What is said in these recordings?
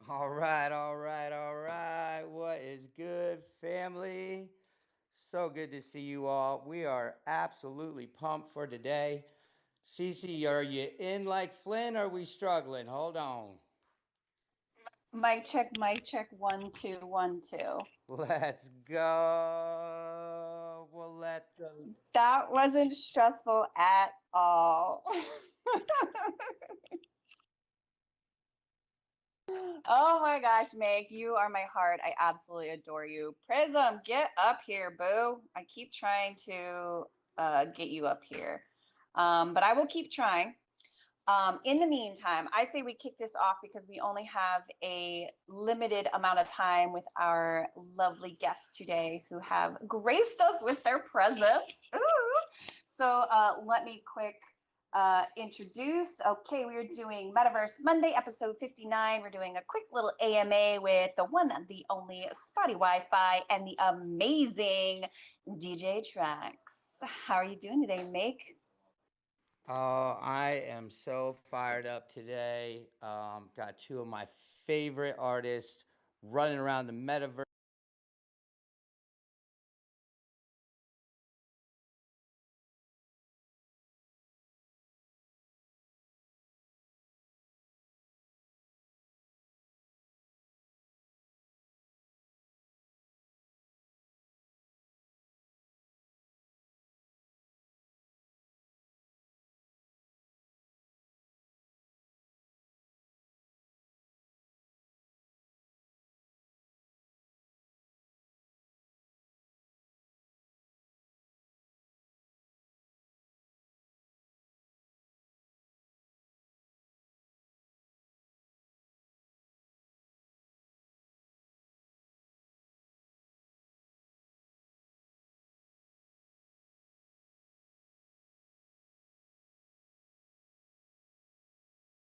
All right, all right, all right. What is good, family? So good to see you all. We are absolutely pumped for today. Cece, are you in like Flynn? Or are we struggling? Hold on. Mic check, 1 2 1 2. Let's go. That wasn't stressful at all. Oh my gosh, Meg, you are my heart. I absolutely adore you. Prism, get up here, boo. I keep trying to get you up here, but I will keep trying. In the meantime, I say we kick this off because we only have a limited amount of time with our lovely guests today who have graced us with their presence. Ooh. So let me quick introduce. Okay, we're doing Metaverse Monday, episode 59. We're doing a quick little AMA with the one and the only Spotty Wi-Fi and the amazing DJ Tracks. How are you doing today, Make? Oh, I am so fired up today. Got two of my favorite artists running around the metaverse.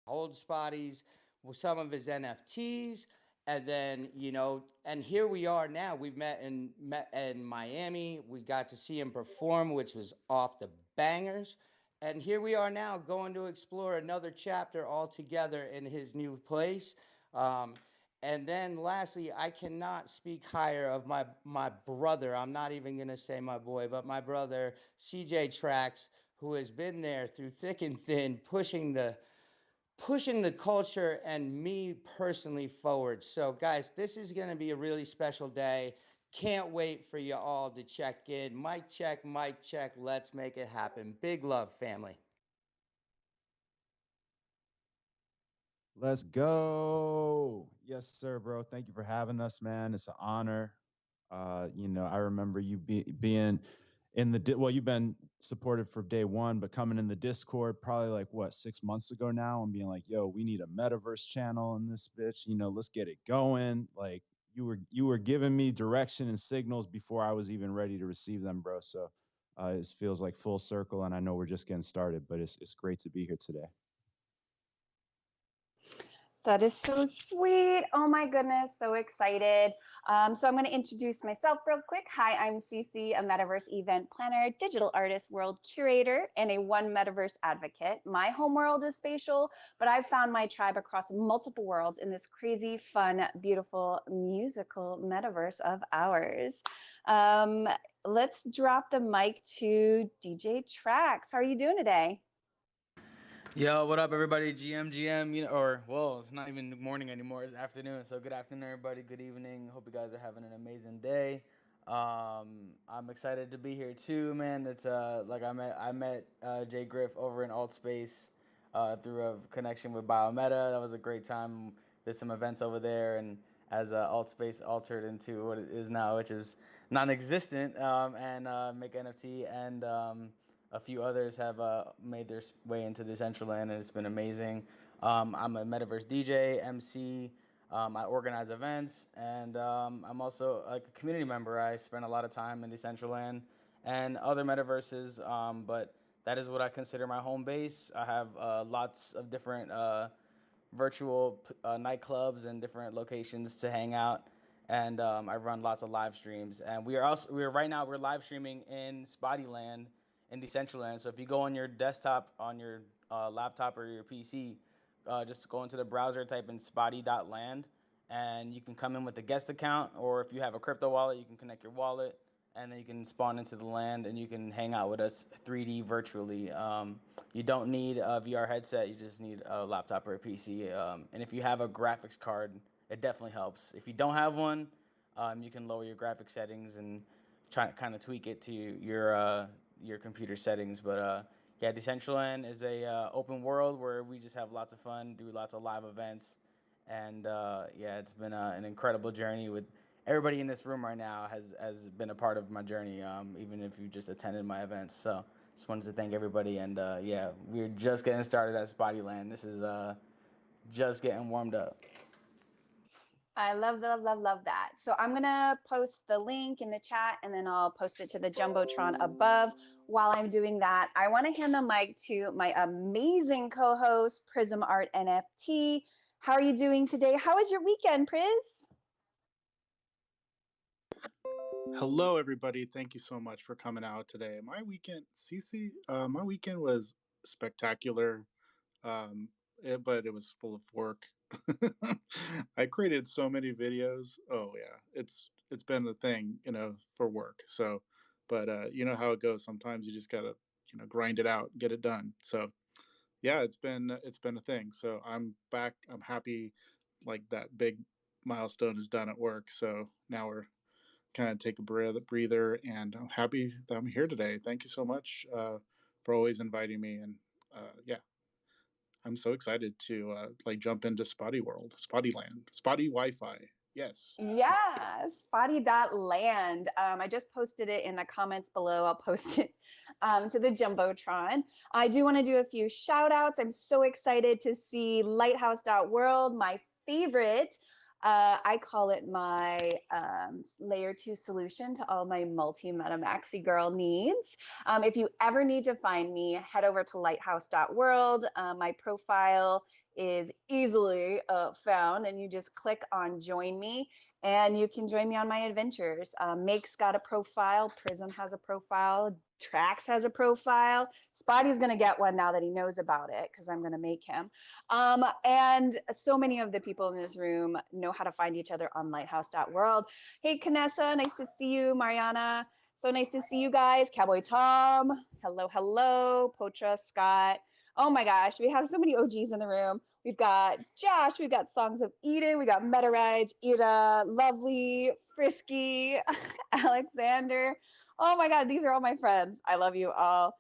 Hold Spotty's, with some of his NFTs, and then and here we are now. We've met in Miami. We got to see him perform, which was off the bangers. And here we are now going to explore another chapter all together in his new place. Um, and then lastly, I cannot speak higher of my brother. I'm not even gonna say my boy, but my brother CJ Trax, who has been there through thick and thin, pushing the culture and me personally forward. So, guys, this is going to be a really special day. Can't wait for you all to check in. Mic check, mic check. Let's make it happen. Big love, family. Let's go. Yes, sir, bro. Thank you for having us, man. It's an honor. I remember you being in well, you've been supported for day one, but coming in the Discord probably like what, 6 months ago now, and being like, yo, we need a metaverse channel in this bitch. Let's get it going. Like you were giving me direction and signals before I was even ready to receive them, bro. So it feels like full circle, and I know we're just getting started, but it's great to be here today. That is so sweet. Oh my goodness, so excited. So I'm going to introduce myself real quick. Hi, I'm Cece, a metaverse event planner, digital artist, world curator, and a one metaverse advocate. My home world is spatial, but I've found my tribe across multiple worlds in this crazy, fun, beautiful, musical metaverse of ours. Um, let's drop the mic to DJ Trax. How are you doing today? Yo, what up, everybody? GM, or well, it's not even morning anymore; it's afternoon. So, good afternoon, everybody. Good evening. Hope you guys are having an amazing day. I'm excited to be here too, man. It's like I met Jay Griff over in Alt Space through a connection with Biometa. That was a great time. There's some events over there, and as Alt Space altered into what it is now, which is non-existent, and Make NFT and a few others have made their way into Decentraland, and it's been amazing. I'm a Metaverse DJ, MC. I organize events, and I'm also like a community member. I spend a lot of time in Decentraland and other metaverses, but that is what I consider my home base. I have lots of different virtual nightclubs and different locations to hang out. And I run lots of live streams. And we're right now we're live streaming in Spottyland in Decentraland. So if you go on your desktop, on your laptop or your PC, just go into the browser, type in spotty.land, and you can come in with a guest account, or if you have a crypto wallet, you can connect your wallet, and then you can spawn into the land, and you can hang out with us 3D virtually. You don't need a VR headset; you just need a laptop or a PC. And if you have a graphics card, it definitely helps. If you don't have one, you can lower your graphic settings and try to kind of tweak it to your computer settings. But yeah, Decentraland is a open world where we just have lots of fun, do lots of live events, and yeah, it's been an incredible journey with everybody in this room right now has been a part of my journey, even if you just attended my events. So just wanted to thank everybody, and yeah, we're just getting started at Spottyland. This is just getting warmed up. I love, love, love, love that. So I'm gonna post the link in the chat and then I'll post it to the Jumbotron above. While I'm doing that, I want to hand the mic to my amazing co-host, Prism Art NFT. How are you doing today? How was your weekend, Priz? Hello, everybody. Thank you so much for coming out today. My weekend, Cece, my weekend was spectacular, but it was full of work. I created so many videos. Oh yeah, it's been a thing, for work. So, but you know how it goes. Sometimes you just gotta, grind it out, get it done. So yeah, it's been a thing. So I'm back. I'm happy, like that big milestone is done at work. So now we're kind of take a breather, and I'm happy that I'm here today. Thank you so much for always inviting me, and yeah, I'm so excited to like jump into Spotty World, Spotty Land, Spotty Wi-Fi. Yes. Yeah, spotty.land. I just posted it in the comments below. I'll post it to the Jumbotron. I do want to do a few shout outs. I'm so excited to see lighthouse.world, my favorite. I call it my layer 2 solution to all my multi meta maxi girl needs. If you ever need to find me, head over to lighthouse.world. My profile is easily found, and you just click on join me and you can join me on my adventures. Make's got a profile, Prism has a profile, Trax has a profile. Spotty's going to get one now that he knows about it because I'm going to make him. And so many of the people in this room know how to find each other on lighthouse.world. Hey, Canessa, nice to see you. Mariana, so nice to see you guys. Cowboy Tom, hello, hello. Potra, Scott. Oh my gosh, we have so many OGs in the room. We've got Josh, we've got Songs of Eden, we got Meta Rides, Ida, Lovely, Frisky, Alexander. Oh my God, these are all my friends. I love you all.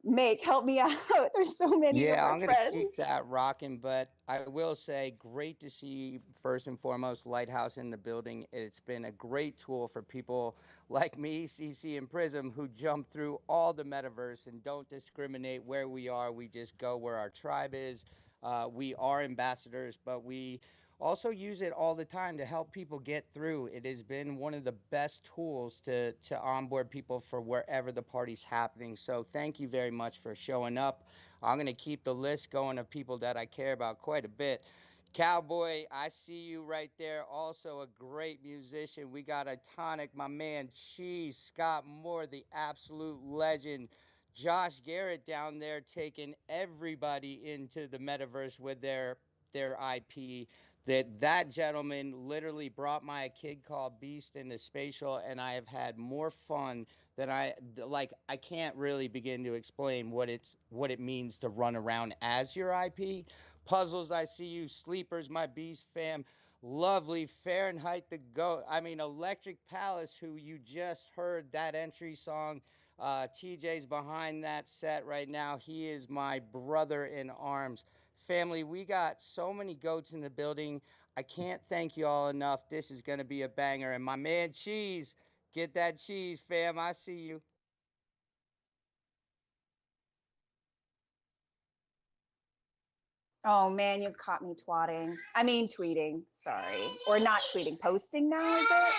Make, help me out. There's so many of Yeah, our I'm going to keep friends. that rocking, but I will say, great to see, first and foremost, Lighthouse in the building. It's been a great tool for people like me, CC, and Prism, who jump through all the metaverse and don't discriminate where we are. We just go where our tribe is. We are ambassadors, but we also use it all the time to help people get through. It has been one of the best tools to onboard people for wherever the party's happening. So thank you very much for showing up. I'm going to keep the list going of people that I care about quite a bit. Cowboy, I see you right there. Also a great musician. We got a tonic, my man Cheese, Scott Moore, the absolute legend. Josh Garrett down there taking everybody into the metaverse with their IP. That gentleman literally brought my kid called Beast into spatial, and I have had more fun than I can't really begin to explain what it means to run around as your IP. Puzzles, I see you. Sleepers, my Beast fam. Lovely Fahrenheit the goat. I mean, Electric Palace, who you just heard that entry song. TJ's behind that set right now. He is my brother in arms. Family, we got so many goats in the building. I can't thank you all enough. This is going to be a banger. And my man Cheese, get that cheese, fam. I see you. Oh man, you caught me twatting. I mean, tweeting. Sorry. Or not tweeting, posting now, is it?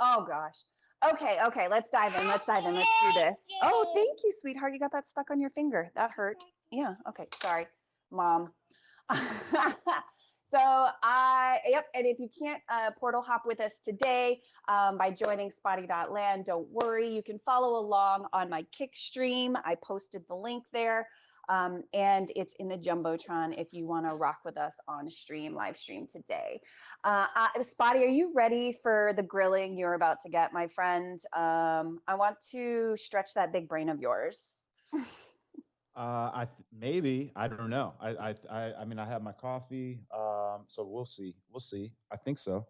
Oh gosh. Okay, okay, let's dive in. Let's dive in. Let's do this. Oh, thank you, sweetheart. You got that stuck on your finger. That hurt. Yeah, okay. Sorry, mom. So yep, and if you can't portal hop with us today by joining spotty.land, don't worry. You can follow along on my Kick stream. I posted the link there. And it's in the Jumbotron if you want to rock with us on stream, live stream today. Spotty, are you ready for the grilling you're about to get, my friend? I want to stretch that big brain of yours. Maybe I don't know. I mean, I have my coffee. So we'll see. We'll see. I think so.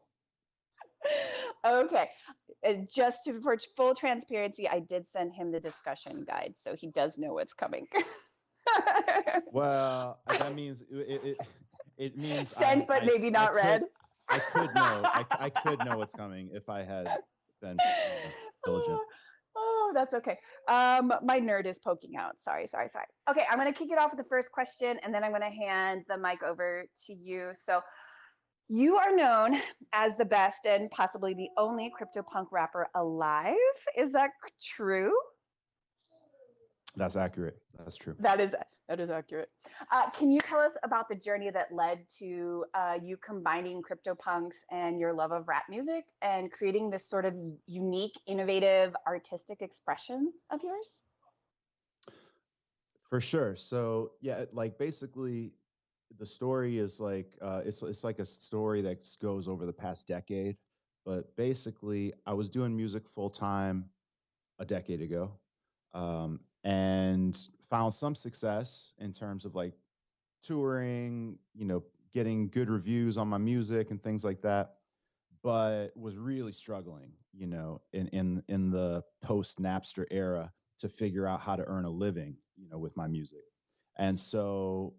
Okay. Just for full transparency, I did send him the discussion guide, so he does know what's coming. Well, that means it means Sent, but maybe not read. I could know. I could know what's coming if I had been, diligent. Oh, that's okay. My nerd is poking out. Sorry. Okay, I'm going to kick it off with the first question, and then I'm going to hand the mic over to you. So, you are known as the best and possibly the only CryptoPunk rapper alive. Is that true? That's accurate. That's true. That is accurate. Can you tell us about the journey that led to you combining CryptoPunks and your love of rap music and creating this sort of unique, innovative, artistic expression of yours? For sure. So yeah, like basically the story is like it's like a story that goes over the past decade. But basically, I was doing music full time a decade ago, and found some success in terms of like touring, getting good reviews on my music and things like that. But was really struggling, in the post Napster era to figure out how to earn a living, with my music. And so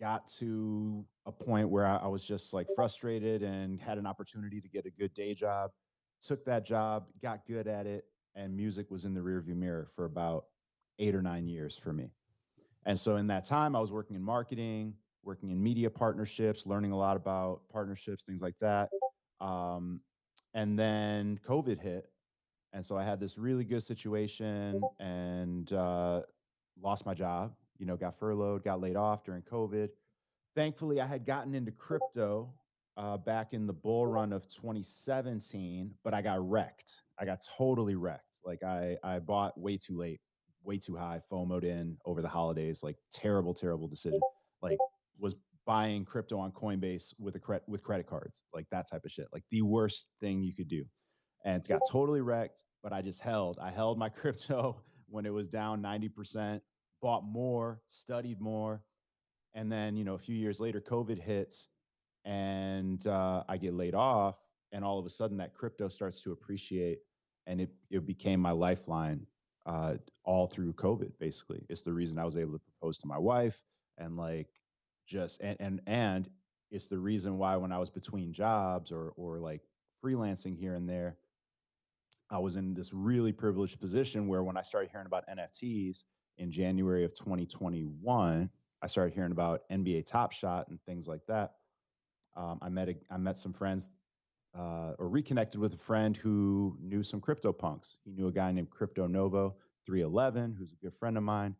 got to a point where I was just like frustrated and had an opportunity to get a good day job. Took that job, got good at it, and music was in the rearview mirror for about 8 or 9 years for me. And so in that time, I was working in marketing, working in media partnerships, learning a lot about partnerships, things like that. Um, and then COVID hit. And so I had this really good situation and lost my job, got furloughed, got laid off during COVID. Thankfully, I had gotten into crypto back in the bull run of 2017, but I got wrecked. I got totally wrecked. Like I bought way too late, way too high, FOMO'd in over the holidays. Like terrible, terrible decision. Like was buying crypto on Coinbase with with credit cards, like that type of shit. Like the worst thing you could do, and got totally wrecked. But I just held. I held my crypto when it was down 90%. Bought more, studied more, and then a few years later COVID hits, and I get laid off, and all of a sudden that crypto starts to appreciate, and it became my lifeline all through COVID. Basically, it's the reason I was able to propose to my wife, and like just and it's the reason why when I was between jobs or like freelancing here and there, I was in this really privileged position where when I started hearing about NFTs in January of 2021, I started hearing about NBA Top Shot and things like that. I met some friends, or reconnected with a friend who knew some crypto punks. He knew a guy named Crypto Novo 311, who's a good friend of mine.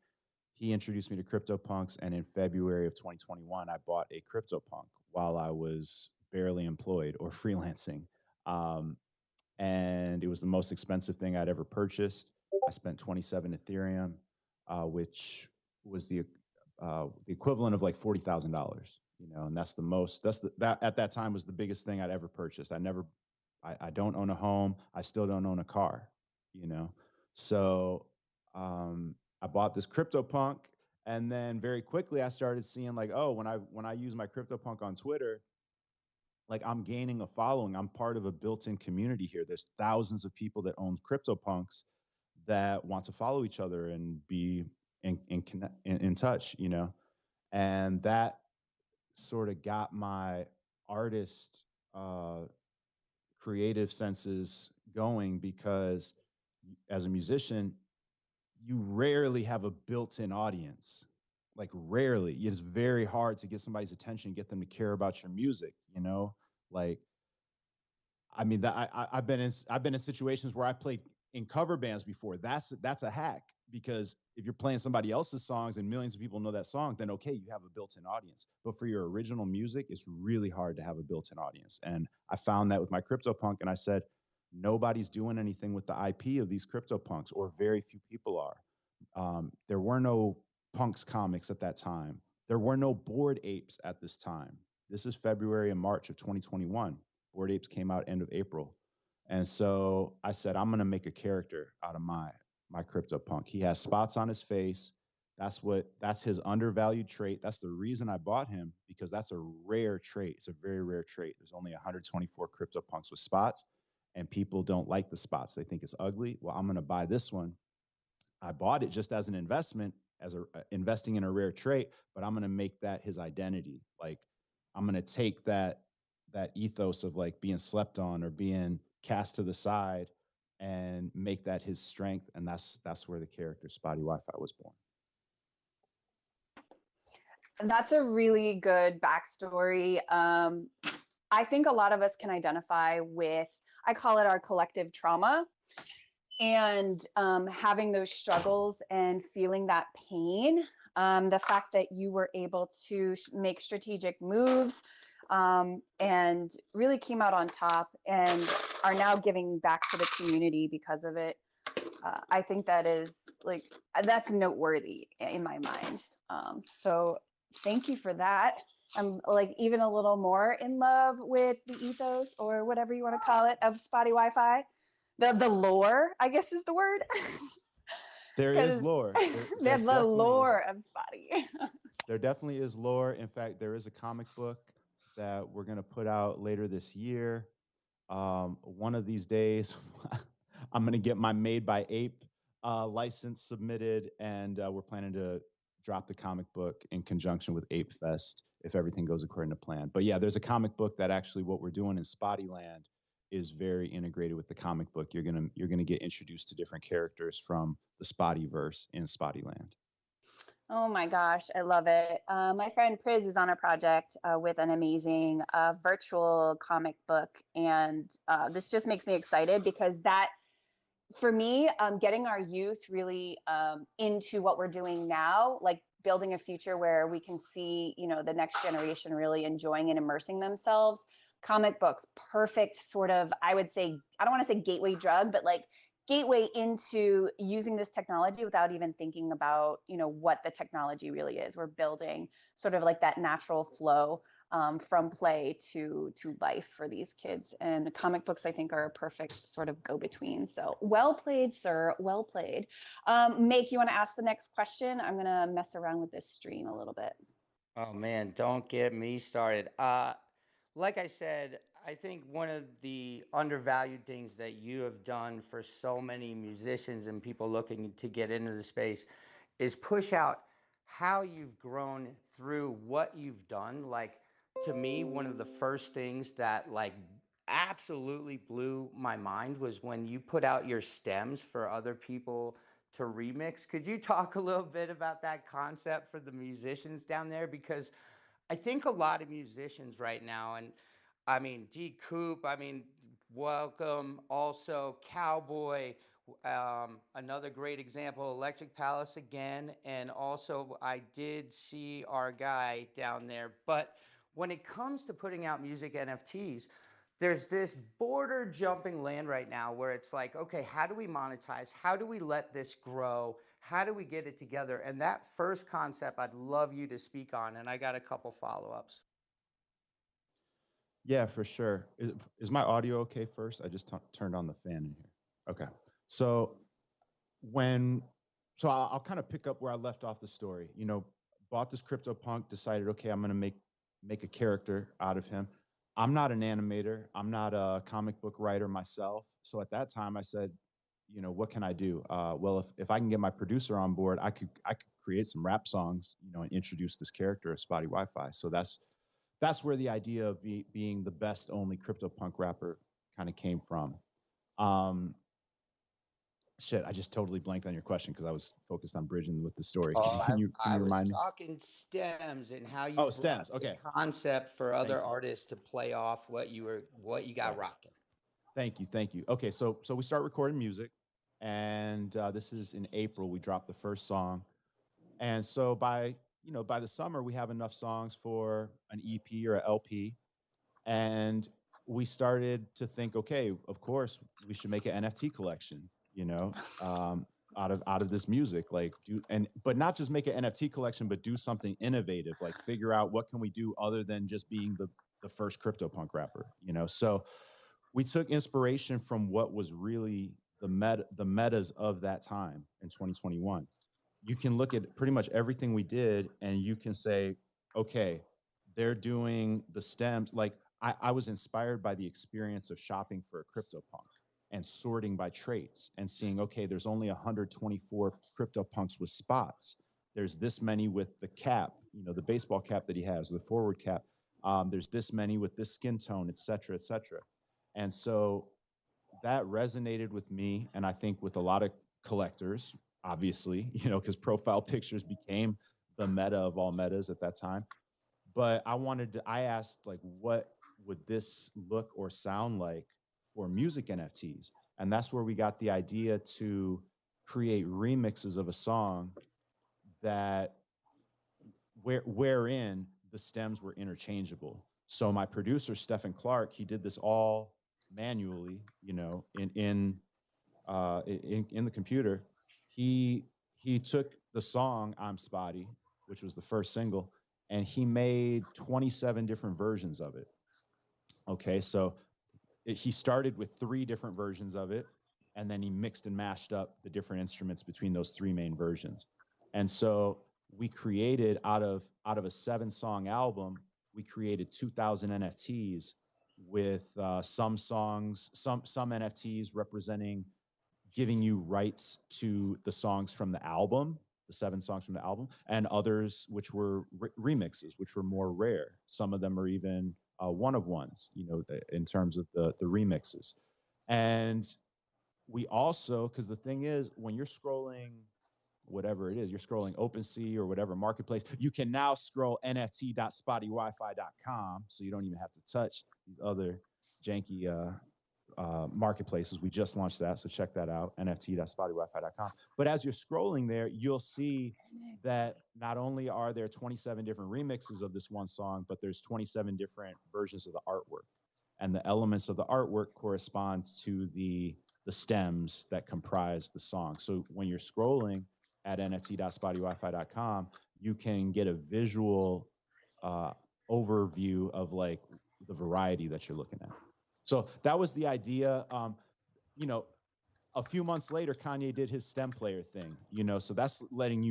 He introduced me to crypto punks, and in February of 2021, I bought a crypto punk while I was barely employed or freelancing. Um, and it was the most expensive thing I'd ever purchased. I spent 27 Ethereum, which was the equivalent of like $40,000. And that's the most. That at that time was the biggest thing I'd ever purchased. I don't own a home. I still don't own a car. You know, so I bought this CryptoPunk, and then very quickly I started seeing like, oh, when I use my CryptoPunk on Twitter, like I'm gaining a following. I'm part of a built-in community here. There's thousands of people that own CryptoPunks that want to follow each other and be in touch, and that sort of got my artist creative senses going, because as a musician, you rarely have a built-in audience. Like rarely. It's very hard to get somebody's attention, get them to care about your music, like I mean that I've been in situations where I played in cover bands before. That's a hack, because if you're playing somebody else's songs and millions of people know that song, then okay, you have a built-in audience. But for your original music, it's really hard to have a built-in audience. And I found that with my CryptoPunk, and I said, nobody's doing anything with the IP of these CryptoPunks, or very few people are. There were no Punks comics at that time. There were no Bored Apes at this time. This is February and March of 2021. Bored Apes came out end of April. And so I said, I'm gonna make a character out of my CryptoPunk. He has spots on his face. That's his undervalued trait. That's the reason I bought him, because that's a rare trait. It's a very rare trait. There's only 124 CryptoPunks with spots. and people don't like the spots. They think it's ugly. Well, I'm going to buy this one. I bought it just as an investment, as a investing in a rare trait, but I'm going to make that his identity. Like, I'm going to take that ethos of like being slept on or being cast to the side and make that his strength. And that's where the character Spotty Wi-Fi was born. That's a really good backstory. I think a lot of us can identify with, I call it our collective trauma, and having those struggles and feeling that pain. The fact that you were able to make strategic moves and really came out on top and are now giving back to the community because of it. I think that is like, that's noteworthy in my mind. So thank you for that. I'm like even a little more in love with the ethos, or whatever you want to call it, of Spotty Wi-Fi. The lore, I guess, is the word. There is lore. There The definitely is. lore of Spotty. There definitely is lore. In fact, there is a comic book that we're going to put out later this year. One of these days, I'm going to get my Made by Ape license submitted, and we're planning to drop the comic book in conjunction with Ape Fest if everything goes according to plan. But yeah, there's a comic book that actually what we're doing in Spottyland is very integrated with the comic book. You're gonna get introduced to different characters from the Spottyverse in Spottyland. Oh my gosh, I love it. My friend Priz is on a project with an amazing virtual comic book, and this just makes me excited because that, for me, getting our youth really into what we're doing now, like building a future where we can see, the next generation really enjoying and immersing themselves. Comic books, perfect sort of, I would say, I don't want to say gateway drug, but like gateway into using this technology without even thinking about, what the technology really is. We're building sort of like that natural flow from play to life for these kids. And comic books, I think, are a perfect sort of go-between. So well played, sir. Well played. Make, you want to ask the next question? I'm going to mess around with this stream a little bit. Oh man, don't get me started. Like I said, I think one of the undervalued things that you have done for so many musicians and people looking to get into the space is push out how you've grown through what you've done. Like, to me, one of the first things that like absolutely blew my mind was when you put out your stems for other people to remix. Could you talk a little bit about that concept for the musicians down there? Because I think a lot of musicians right now, and I mean, D Coop, I mean, welcome. Also, Cowboy, another great example, Electric Palace again. And also, I did see our guy down there. But when it comes to putting out music NFTs, there's this border jumping land right now where it's like, okay, how do we monetize? How do we let this grow? How do we get it together? And that first concept, I'd love you to speak on. And I got a couple follow ups. Yeah, for sure. Is my audio okay first? I just turned on the fan in here. Okay. So when, so I'll kind of pick up where I left off the story. Bought this CryptoPunk, decided, okay, I'm going to make a character out of him. I'm not an animator. I'm not a comic book writer myself. So at that time I said, what can I do? Well, if I can get my producer on board, I could create some rap songs, and introduce this character of Spotty Wi-Fi. So that's where the idea of being the best only CryptoPunk rapper kind of came from. Shit, I just totally blanked on your question because I was focused on bridging with the story. Oh, Can you I was remind me? talking stems and how you Oh, brought stems. the Okay. concept for Thank other you. artists to play off what you got Right. rocking. Thank you. Okay, so we start recording music, and this is in April. We dropped the first song, and so by the summer we have enough songs for an EP or an LP, and we started to think, okay, of course we should make an NFT collection, out of this music, like but not just make an NFT collection, but do something innovative, like figure out what can we do other than just being the first CryptoPunk rapper, So we took inspiration from what was really the metas of that time in 2021. You can look at pretty much everything we did and you can say, okay, they're doing the stems. Like, I was inspired by the experience of shopping for a CryptoPunk and sorting by traits and seeing, okay, there's only 124 CryptoPunks with spots. There's this many with the cap, the baseball cap that he has, the forward cap. There's this many with this skin tone, et cetera, et cetera. And so that resonated with me, and I think with a lot of collectors, obviously, because profile pictures became the meta of all metas at that time. But I asked, like, what would this look or sound like for music NFTs? And that's where we got the idea to create remixes of a song that wherein the stems were interchangeable. So my producer Stephen Clark, he did this all manually, in the computer. He took the song "I'm Spotty," which was the first single, and he made 27 different versions of it. Okay, so he started with 3 different versions of it, and then he mixed and mashed up the different instruments between those 3 main versions. And so we created out of a 7-song album, we created 2,000 NFTs with some songs, some NFTs representing giving you rights to the songs from the album, the 7 songs from the album, and others which were remixes, which were more rare. Some of them are even one of ones, in terms of the remixes. And we also, because the thing is, when you're scrolling whatever it is, you're scrolling OpenSea or whatever marketplace, you can now scroll nft.spottywifi.com, so you don't even have to touch these other janky marketplaces. We just launched that, so check that out, nft.spottywifi.com. But as you're scrolling there, you'll see that not only are there 27 different remixes of this one song, but there's 27 different versions of the artwork. And the elements of the artwork correspond to the stems that comprise the song. So when you're scrolling at nft.spottywifi.com, you can get a visual overview of like the variety that you're looking at. So that was the idea. You know, a few months later, Kanye did his stem player thing, so that's letting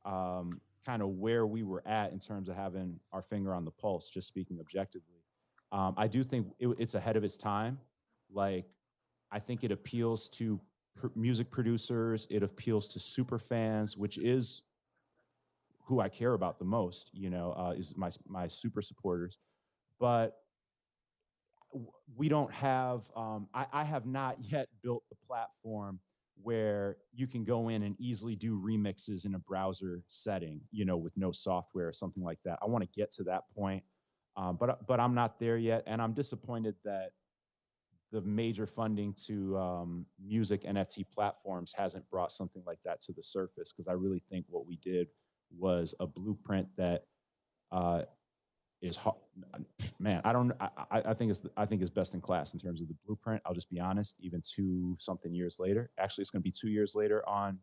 kind of where we were at in terms of having our finger on the pulse, just speaking objectively. I do think it's ahead of its time. Like, I think it appeals to music producers, it appeals to super fans, which is who I care about the most, is my super supporters. But we don't have, I have not yet built the platform where you can go in and easily do remixes in a browser setting, with no software or something like that. I want to get to that point, but I'm not there yet, and I'm disappointed that the major funding to music NFT platforms hasn't brought something like that to the surface, because I really think what we did was a blueprint that uh, is man. I don't. I think it's best in class in terms of the blueprint. I'll just be honest. Even 2-something years later, actually, it's going to be 2 years later on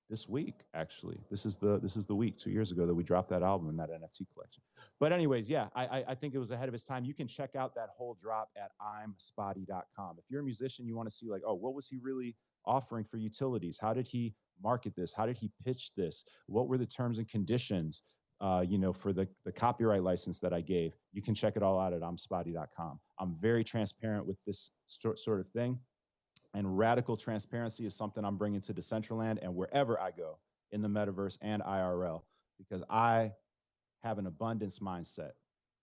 this week. Actually, this is the week 2 years ago that we dropped that album and that NFT collection. But anyways, yeah, I think it was ahead of its time. You can check out that whole drop at imspotty.com. If you're a musician, you want to see like, oh, what was he really offering for utilities? How did he market this? How did he pitch this? What were the terms and conditions? For the copyright license that I gave. You can check it all out at imspotty.com. I'm very transparent with this sort of thing. And radical transparency is something I'm bringing to Decentraland and wherever I go in the metaverse and IRL, because I have an abundance mindset.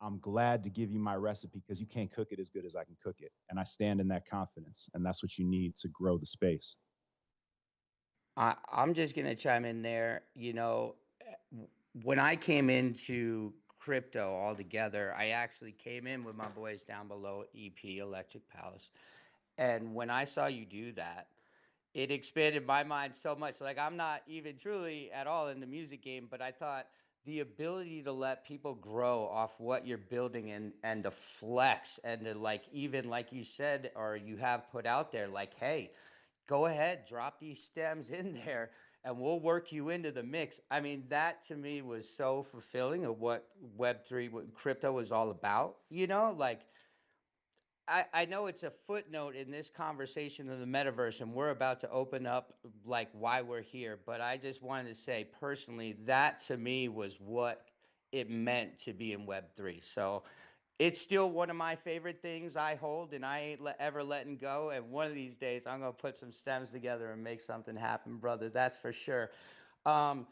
I'm glad to give you my recipe because you can't cook it as good as I can cook it. And I stand in that confidence. And that's what you need to grow the space. I'm just going to chime in there. When I came into crypto altogether, I actually came in with my boys down below EP Electric Palace. And when I saw you do that, it expanded my mind so much. Like, I'm not even truly at all in the music game, but I thought the ability to let people grow off what you're building and the flex and the, like, even like you said, or you have put out there, like, hey, go ahead, drop these stems in there and we'll work you into the mix. I mean, that to me was so fulfilling of what Web3, what crypto was all about, like, I know it's a footnote in this conversation of the metaverse, and we're about to open up like why we're here. But I just wanted to say personally, that to me was what it meant to be in Web3. So It's still one of my favorite things I hold, and I ain't ever letting go. And one of these days, I'm gonna put some stems together and make something happen, brother. That's for sure. Um,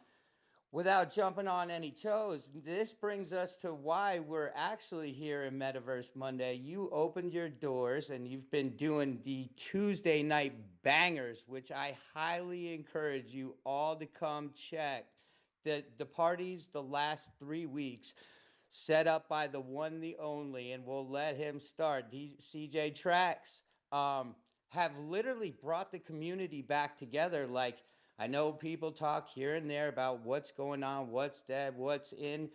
Without jumping on any toes, this brings us to why we're actually here in Metaverse Monday. You opened your doors and you've been doing the Tuesday night bangers, which I highly encourage you all to come check. The parties the last 3 weeks set up by the one, the only, and we'll let him start. CJ Tracks have literally brought the community back together. Like, I know people talk here and there about what's going on, what's dead, what's in.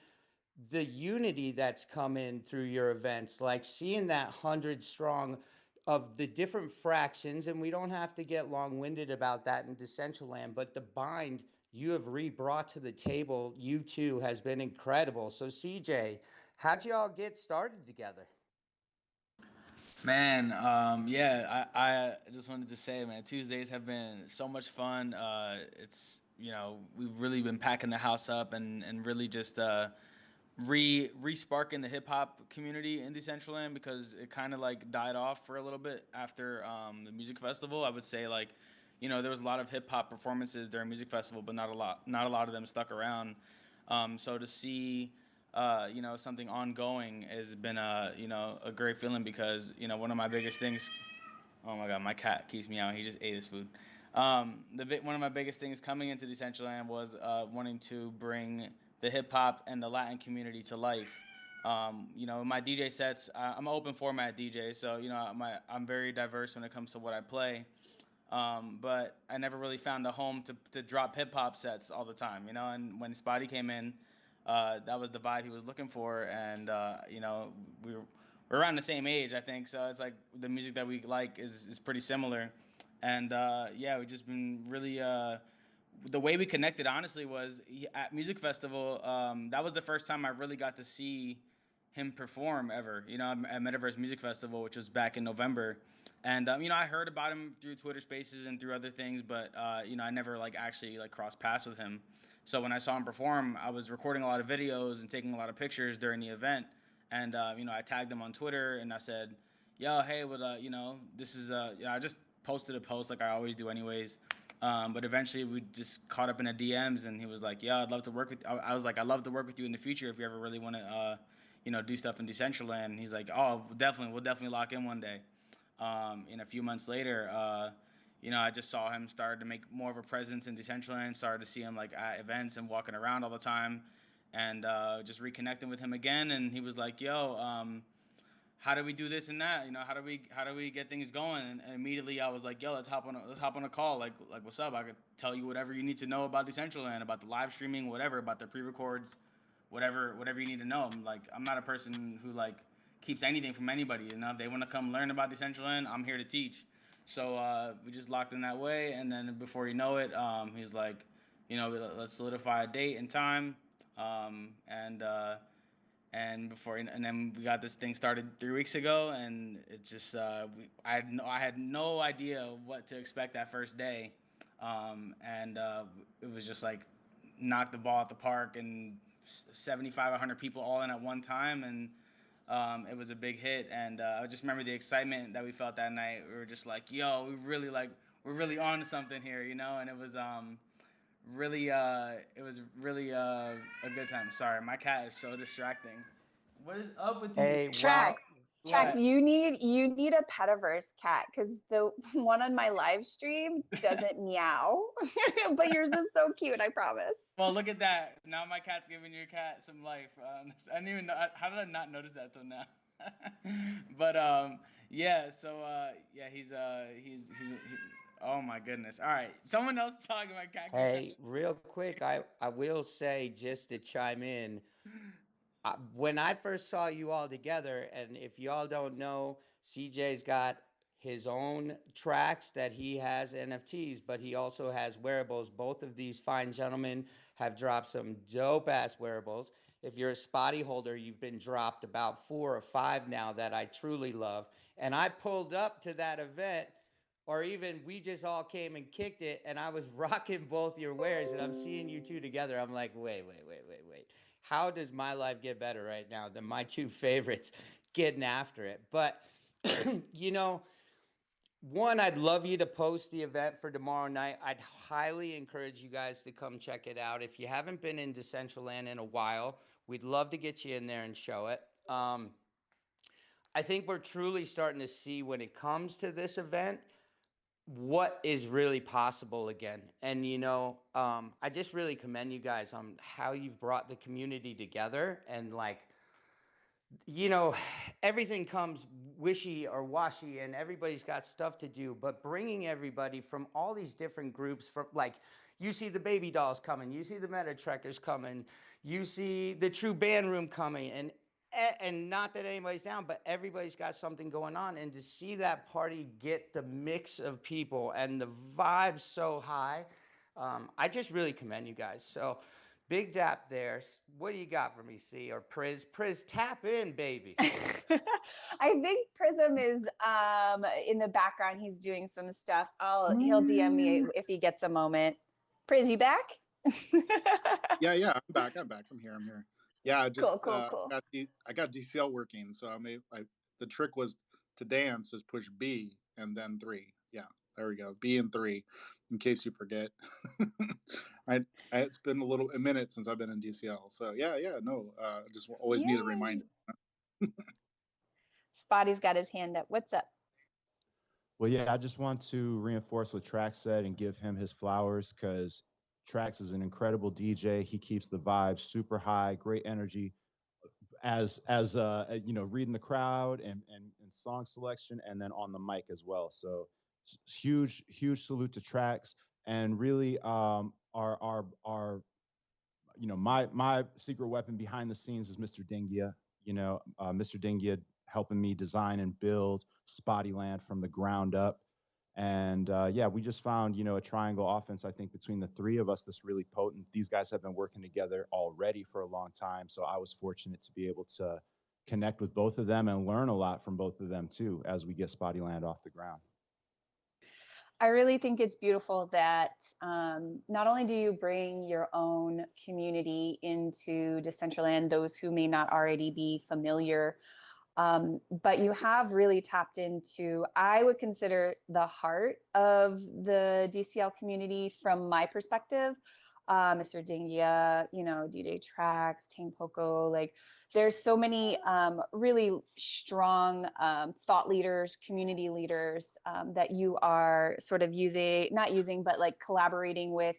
The unity that's come in through your events, like seeing that 100 strong of the different fractions, and we don't have to get long-winded about that in Decentraland, but the bind you have re-brought to the table, you two, has been incredible. So CJ, how'd you all get started together? Man, yeah, I just wanted to say, man, Tuesdays have been so much fun. It's, we've really been packing the house up and really just re-sparking the hip hop community in Decentraland because it kind of like died off for a little bit after the music festival. I would say like, there was a lot of hip hop performances during music festival, but not a lot of them stuck around. So to see something ongoing has been a great feeling because one of my biggest things. Oh my god, my cat keeps me out. He just ate his food. One of my biggest things coming into Decentraland was wanting to bring the hip hop and the Latin community to life. My DJ sets, I'm an open format DJ, so I'm very diverse when it comes to what I play. But I never really found a home to drop hip hop sets all the time, And when Spotty came in, that was the vibe he was looking for, and we're around the same age, I think. So it's like the music that we like is pretty similar, and yeah, we've just been really. The way we connected, honestly, was at music festival. That was the first time I really got to see him perform ever. At Metaverse Music Festival, which was back in November, and I heard about him through Twitter Spaces and through other things, but I never like actually like crossed paths with him. So when I saw him perform, I was recording a lot of videos and taking a lot of pictures during the event, and I tagged him on Twitter and I said, "Yo, hey, what this is I just posted a post like I always do, anyways." But eventually we just caught up in the DMs, and he was like, "Yeah, I'd love to work with." I was like, "I'd love to work with you in the future if you ever really want to, do stuff in Decentraland." And he's like, "Oh, definitely, we'll definitely lock in one day." And a few months later, I just saw him start to make more of a presence in Decentraland. Started to see him like at events and walking around all the time, and just reconnecting with him again. And he was like, "Yo, how do we do this and that? How do we get things going?" And immediately I was like, "Yo, let's hop on a call. Like what's up? I could tell you whatever you need to know about Decentraland, about the live streaming, whatever, about the pre-records, whatever you need to know." I'm not a person who like keeps anything from anybody. If they want to come learn about Decentraland, I'm here to teach. So we just locked in that way, and then before you know it, he's like, let's solidify a date and time, and then we got this thing started 3 weeks ago, and it just I had no idea what to expect that first day, and it was just like knock the ball at the park, and 75 100 people all in at one time, and it was a big hit. And I just remember the excitement that we felt that night. We were just like, yo, we're really on to something here, and it was really a good time. Sorry, my cat is so distracting. What is up with you? Hey, Tracks. Tracks, What? you need a petaverse cat because the one on my live stream doesn't meow. But yours is so cute, I promise. Well, look at that. Now my cat's giving your cat some life. I didn't even know. How did I not notice that till now? But yeah. So yeah, oh my goodness. All right, someone else talking. My cat keeps trying hey, real quick, I will say, just to chime in, when I first saw you all together, and if y'all don't know, CJ's got his own tracks that he has NFTs, but he also has wearables. Both of these fine gentlemen have dropped some dope ass wearables. If you're a spotty holder, you've been dropped about 4 or 5 now that I truly love. And I pulled up to that event, or even we just all came and kicked it, and I was rocking both your wares, and I'm seeing you two together. I'm like, wait, wait, wait, wait, wait. How does my life get better right now than my two favorites? getting after it. But you know, one, I'd love you to post the event for tomorrow night. I'd highly encourage you guys to come check it out. If you haven't been into Decentraland in a while, we'd love to get you in there and show it. I think we're truly starting to see when it comes to this event what is really possible again. And I just really commend you guys on how you've brought the community together and like everything comes wishy or washy and everybody's got stuff to do, but bringing everybody from all these different groups from like you see the baby dolls coming, you see the meta trekkers coming, you see the true band room coming, and not that anybody's down, but everybody's got something going on, and to see that party get the mix of people and the vibes so high, I just really commend you guys. So big dap there. What do you got for me, C or Priz? Priz, tap in, baby. I think Prism is in the background. He's doing some stuff. He'll DM me if he gets a moment. Priz, you back? Yeah, I'm back. I'm here. Yeah, just Cool. I got DCL working, so the trick was to dance is push B and then 3. Yeah, there we go. B and 3, in case you forget. I it's been a minute since I've been in DCL, so no, just always need a Yay. reminder. Spotty's got his hand up. What's up? Well, yeah, I just want to reinforce what Trax said and give him his flowers because Trax is an incredible DJ. He keeps the vibe super high, great energy as reading the crowd and song selection, and then on the mic as well. So huge salute to Trax, and really our my secret weapon behind the scenes is Mr. Dingia. Mr. Dingia helping me design and build Spottyland from the ground up. And we just found, a triangle offense, I think, between the three of us that's really potent. These guys have been working together already for a long time. So I was fortunate to be able to connect with both of them and learn a lot from both of them, too, as we get Spottyland off the ground. I really think it's beautiful that not only do you bring your own community into Decentraland, those who may not already be familiar, but you have really tapped into, I would consider, the heart of the DCL community from my perspective. Mr. Dingia, DJ Trax, Tame Poco, like there's so many really strong thought leaders, community leaders that you are sort of not using, but like collaborating with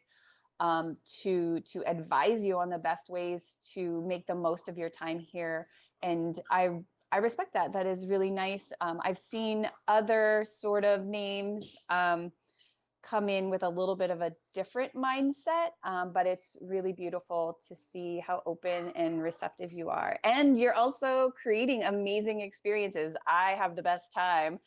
to advise you on the best ways to make the most of your time here. And I respect that. That is really nice. I've seen other sort of names come in with a little bit of a different mindset, but it's really beautiful to see how open and receptive you are. And you're also creating amazing experiences. I have the best time.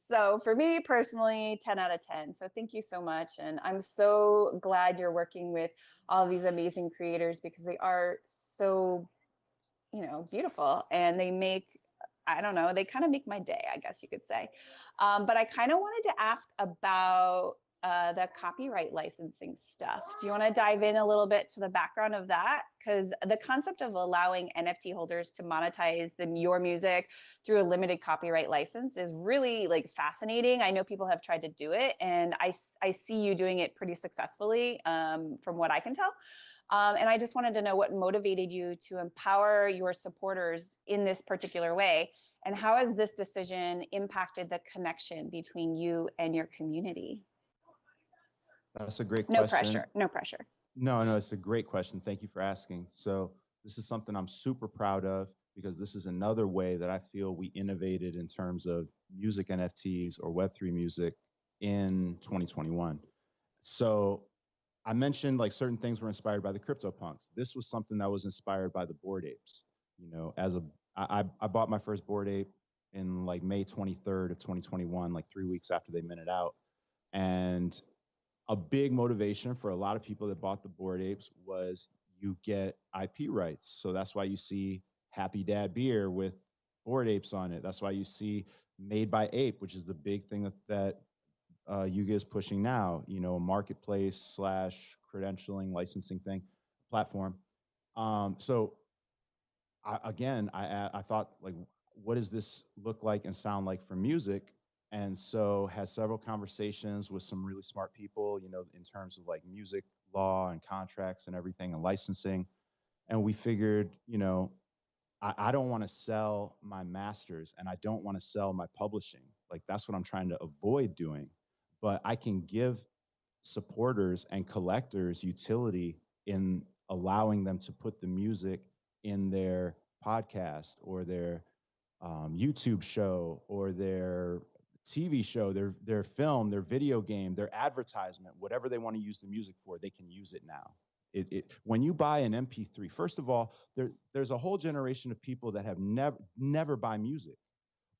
So for me personally, 10 out of 10. So thank you so much. And I'm so glad you're working with all of these amazing creators because they are so, beautiful, and I don't know, they kind of make my day, I guess you could say. But I kind of wanted to ask about the copyright licensing stuff. Do you want to dive in a little bit to the background of that? Because the concept of allowing NFT holders to monetize your music through a limited copyright license is really like fascinating. I know people have tried to do it, and I see you doing it pretty successfully from what I can tell. And I just wanted to know what motivated you to empower your supporters in this particular way, and how has this decision impacted the connection between you and your community? That's a great No question. pressure. No pressure. No, it's a great question. Thank you for asking. So this is something I'm super proud of because this is another way that I feel we innovated in terms of music NFTs or Web3 music in 2021. So I mentioned like certain things were inspired by the CryptoPunks. This was something that was inspired by the Bored Apes. I bought my first Bored Ape in like May 23rd of 2021, like 3 weeks after they minted out. And a big motivation for a lot of people that bought the Bored Apes was you get IP rights. So that's why you see Happy Dad beer with Bored Apes on it. That's why you see Made by Ape, which is the big thing that Yuga is pushing now, a marketplace / credentialing licensing thing platform. So I thought, like, what does this look like and sound like for music? And so had several conversations with some really smart people, in terms of like music law and contracts and everything and licensing. And we figured, I don't want to sell my masters and I don't want to sell my publishing. Like, that's what I'm trying to avoid doing. But I can give supporters and collectors utility in allowing them to put the music in their podcast or their YouTube show or their TV show, their film, their video game, their advertisement, whatever they want to use the music for, they can use it now. When you buy an MP3, first of all, there's a whole generation of people that have never buy music,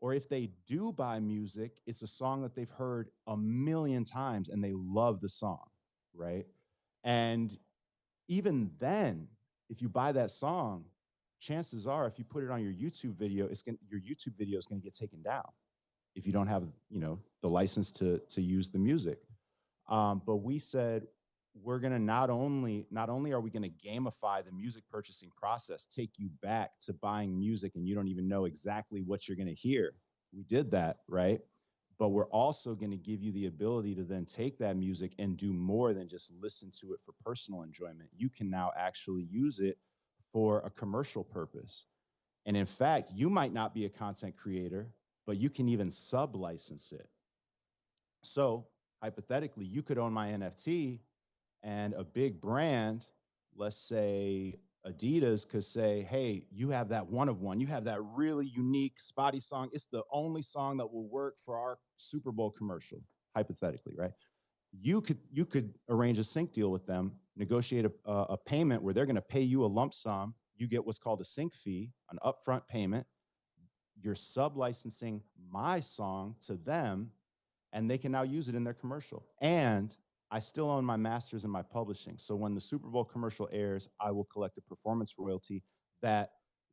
or if they do buy music, it's a song that they've heard a million times and they love the song, right? And even then, if you buy that song, chances are, if you put it on your YouTube video, your YouTube video is going to get taken down if you don't have, the license to use the music. But we said, we're going to not only are we going to gamify the music purchasing process, take you back to buying music and you don't even know exactly what you're going to hear. We did that, right? But we're also going to give you the ability to then take that music and do more than just listen to it for personal enjoyment. You can now actually use it for a commercial purpose. And in fact, you might not be a content creator, but you can even sub-license it. So hypothetically, you could own my NFT and a big brand, let's say Adidas, could say, hey, you have that one of one. You have that really unique Spotty song. It's the only song that will work for our Super Bowl commercial, hypothetically, right? You could arrange a sync deal with them, negotiate a payment where they're going to pay you a lump sum. You get what's called a sync fee, an upfront payment. You're sub-licensing my song to them, and they can now use it in their commercial. And I still own my masters and my publishing. So when the Super Bowl commercial airs, I will collect a performance royalty that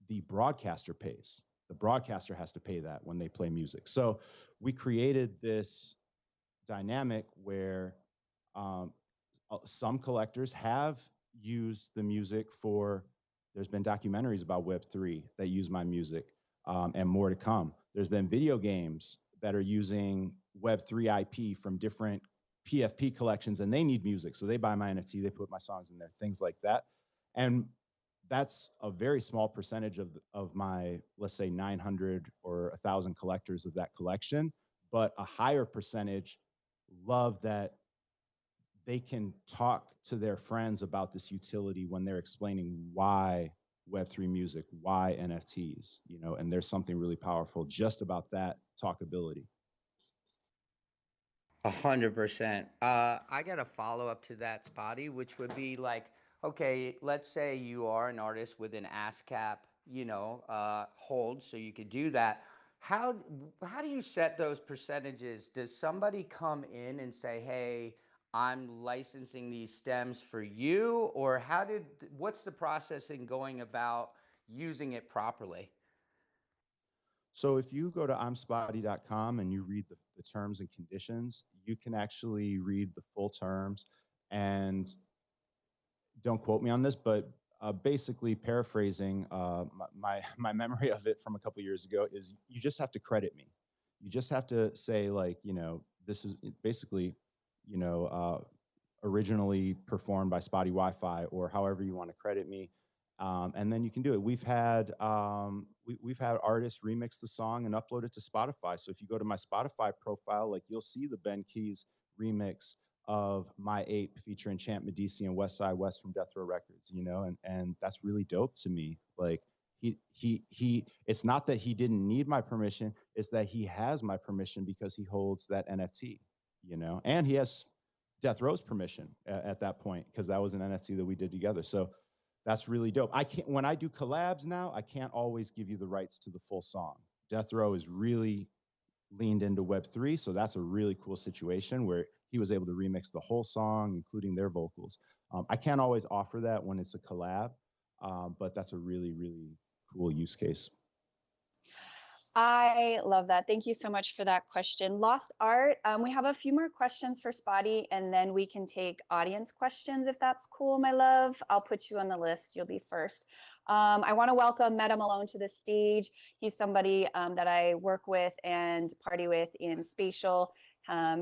the broadcaster pays. The broadcaster has to pay that when they play music. So we created this dynamic where um, some collectors have used the music for, there's been documentaries about Web3 that use my music, and more to come. There's been video games that are using Web3 IP from different PFP collections, and they need music. So they buy my NFT, they put my songs in there, things like that. And that's a very small percentage of my, let's say, 900 or 1,000 collectors of that collection. But a higher percentage love that they can talk to their friends about this utility when they're explaining why Web3 music, why NFTs, and there's something really powerful just about that talkability. 100%. I got a follow up to that, Spotty, which would be like, okay, let's say you are an artist with an ASCAP, hold, so you could do that. How how do you set those percentages? Does somebody come in and say, "Hey, I'm licensing these stems for you," or what's the process in going about using it properly? So if you go to imspotty.com and you read the terms and conditions, you can actually read the full terms. And don't quote me on this, but basically paraphrasing, my memory of it from a couple years ago is, you just have to credit me. You just have to say, like, this is basically, you know, uh, originally performed by Spotty Wi-Fi, or however you want to credit me. And then you can do it. We've had artists remix the song and upload it to Spotify. So if you go to my Spotify profile, like, you'll see the Ben Keys remix of My Ape featuring Champ Medici and West Side West from Death Row Records, and that's really dope to me. Like, he it's not that he didn't need my permission, it's that he has my permission because he holds that NFT, and he has Death Row's permission at that point, because that was an NFT that we did together. So that's really dope. I can't, when I do collabs now, I can't always give you the rights to the full song. Death Row is really leaned into Web3, so that's a really cool situation where he was able to remix the whole song, including their vocals. I can't always offer that when it's a collab, but that's a really, really cool use case. I love that. Thank you so much for that question. Lost Art, we have a few more questions for Spotty, and then we can take audience questions if that's cool, my love. I'll put you on the list. You'll be first. I want to welcome Meta Malone to the stage. He's somebody that I work with and party with in Spatial.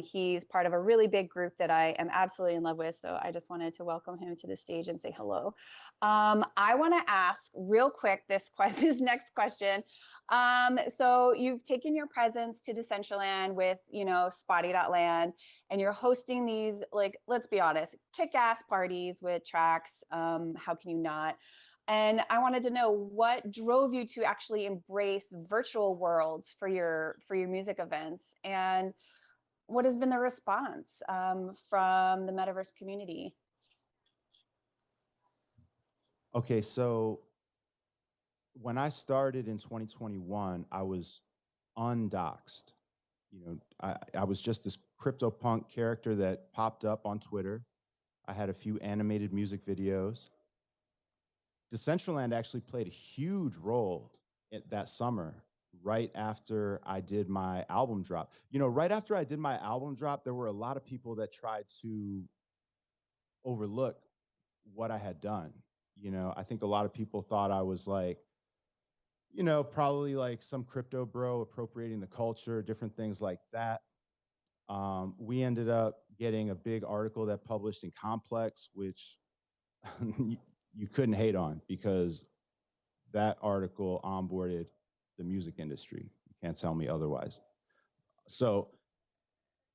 He's part of a really big group that I am absolutely in love with. So I just wanted to welcome him to the stage and say hello. I want to ask real quick this next question. So you've taken your presence to Decentraland with, Spotty.land, and you're hosting these, like, let's be honest, kick-ass parties with tracks. How can you not? And I wanted to know what drove you to actually embrace virtual worlds for your music events, and what has been the response from the metaverse community? Okay, so when I started in 2021, I was undoxed. I was just this CryptoPunk character that popped up on Twitter. I had a few animated music videos. Decentraland actually played a huge role that summer, right after I did my album drop. Right after I did my album drop, there were a lot of people that tried to overlook what I had done. I think a lot of people thought I was like, probably like some crypto bro appropriating the culture, different things like that. We ended up getting a big article that published in Complex, which you couldn't hate on, because that article onboarded the music industry. You can't tell me otherwise. So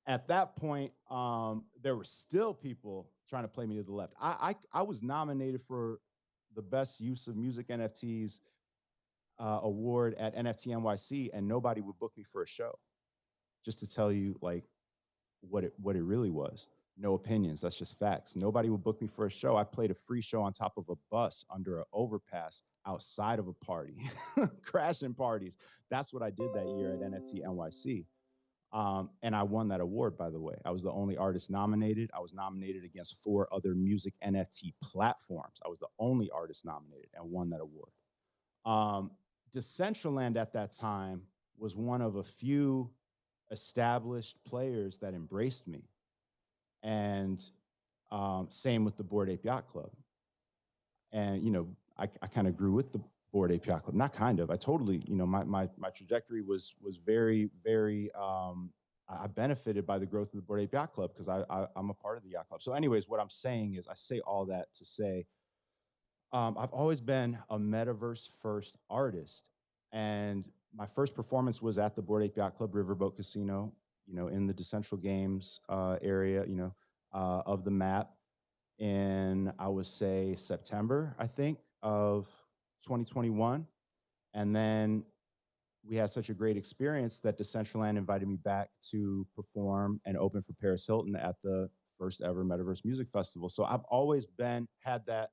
at that point, there were still people trying to play me to the left. I was nominated for the best use of music NFTs award at NFT NYC, and nobody would book me for a show. Just to tell you, like, what it really was. No opinions. That's just facts. Nobody would book me for a show. I played a free show on top of a bus under an overpass outside of a party, crashing parties. That's what I did that year at NFT NYC. And I won that award, by the way. I was the only artist nominated. I was nominated against 4 other music NFT platforms. I was the only artist nominated and won that award. Decentraland at that time was one of a few established players that embraced me. And same with the Bored Ape Yacht Club. And, I kind of grew with the Bored Ape Yacht Club. Not kind of, I totally, my trajectory was very, very, I benefited by the growth of the Bored Ape Yacht Club because I'm a part of the Yacht Club. So anyways, what I'm saying is I say all that to say, I've always been a metaverse first artist. And my first performance was at the Bored Ape Yacht Club Riverboat Casino, in the Decentral Games area, of the map. In, I would say, September, I think, of 2021. And then we had such a great experience that Decentraland invited me back to perform and open for Paris Hilton at the first ever Metaverse Music Festival. So I've always had that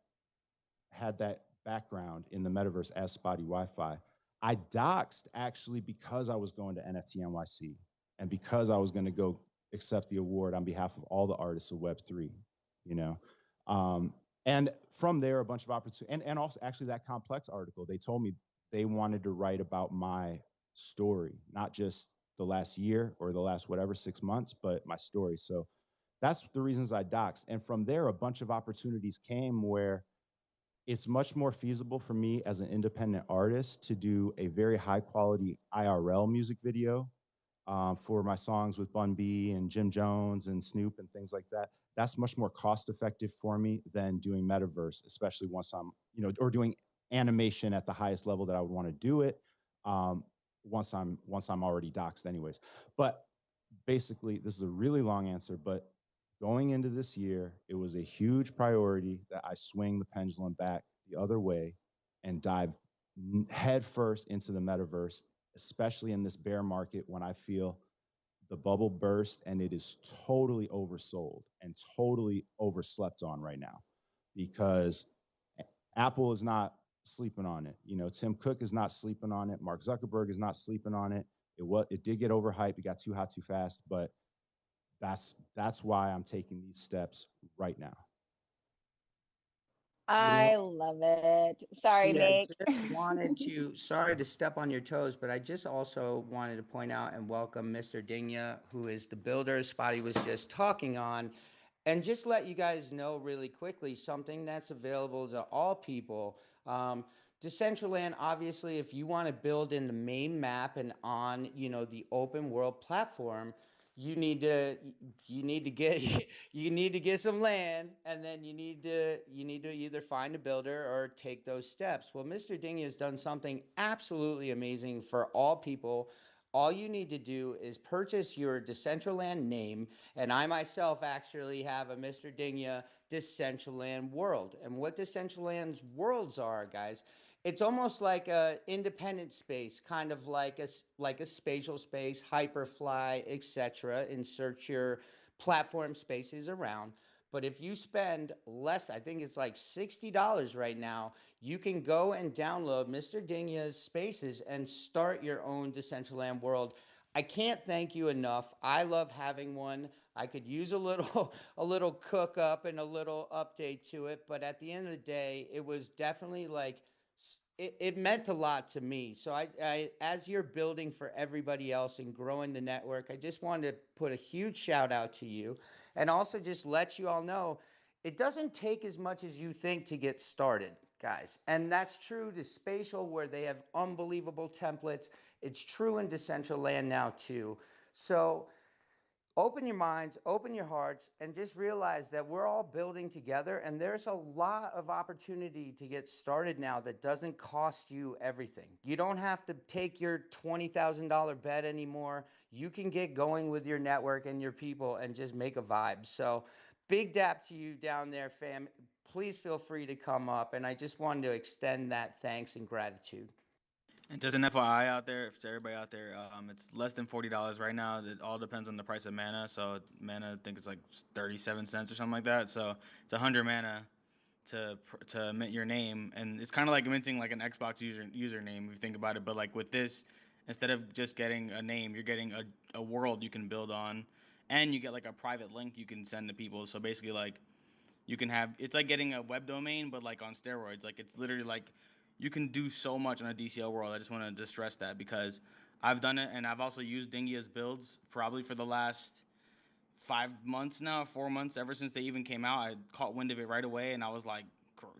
background in the metaverse as Spotty Wi-Fi. I doxed actually because I was going to NFT NYC and because I was going to go accept the award on behalf of all the artists of Web3, you know. And from there, a bunch of opportunities, and also actually that Complex article, they told me they wanted to write about my story, not just the last year or the last whatever 6 months, but my story. So that's the reasons I doxed. And from there, a bunch of opportunities came where it's much more feasible for me as an independent artist to do a very high quality IRL music video for my songs with Bun B and Jim Jones and Snoop and things like that. That's much more cost effective for me than doing Metaverse, especially once I'm, or doing animation at the highest level that I would want to do it once I'm already doxed anyways. But basically, this is a really long answer, but going into this year, it was a huge priority that I swing the pendulum back the other way and dive headfirst into the metaverse, especially in this bear market when I feel the bubble burst and it is totally oversold and totally overslept on right now, because Apple is not sleeping on it. Tim Cook is not sleeping on it. Mark Zuckerberg is not sleeping on it. It did get overhyped. It got too hot too fast, but that's why I'm taking these steps right now. You know, I love it. Sorry, see, I Make. just wanted to, sorry to step on your toes, but I just also wanted to point out and welcome Mr. Dinya, who is the builder Spotty was just talking on. And just let you guys know really quickly something that's available to all people. Decentraland, obviously, if you want to build in the main map and on, the open world platform, you need to you need to get you need to get some land, and then you need to either find a builder or take those steps. Well, Mr. Dingy has done something absolutely amazing for all people. All you need to do is purchase your Decentraland name, and I myself actually have a Mr. Dingy Decentraland world. And what Decentraland's worlds are, guys, it's almost like a independent space, kind of like a spatial space, Hyperfly, etc. Insert your platform spaces around. But if you spend less, I think it's like $60 right now, you can go and download Mr. Dinya's spaces and start your own Decentraland world. I can't thank you enough. I love having one. I could use a little a little cook up and a little update to it, but at the end of the day, it was definitely like it meant a lot to me. So as you're building for everybody else and growing the network, I just wanted to put a huge shout out to you, and also just let you all know it doesn't take as much as you think to get started, guys. And that's true to Spatial, where they have unbelievable templates. It's true in Decentraland now too. So open your minds, open your hearts, and just realize that we're all building together, and there's a lot of opportunity to get started now that doesn't cost you everything. You don't have to take your $20,000 bet anymore. You can get going with your network and your people and just make a vibe. So big dap to you down there, fam. Please feel free to come up, and I just wanted to extend that thanks and gratitude. And just an FYI out there, if to everybody out there, it's less than $40 right now. It all depends on the price of mana. So mana, I think it's like 37 cents or something like that. So it's 100 mana to mint your name, and it's kind of like minting like an Xbox username if you think about it. But like with this, instead of just getting a name, you're getting a world you can build on, and you get like a private link you can send to people. So basically, like you can have it's like getting a web domain, but like on steroids. Like it's literally like you can do so much on a DCL world. I just want to stress that because I've done it, and I've also used Dingy as builds probably for the last 5 months now, 4 months, ever since they even came out. I caught wind of it right away, and I was like,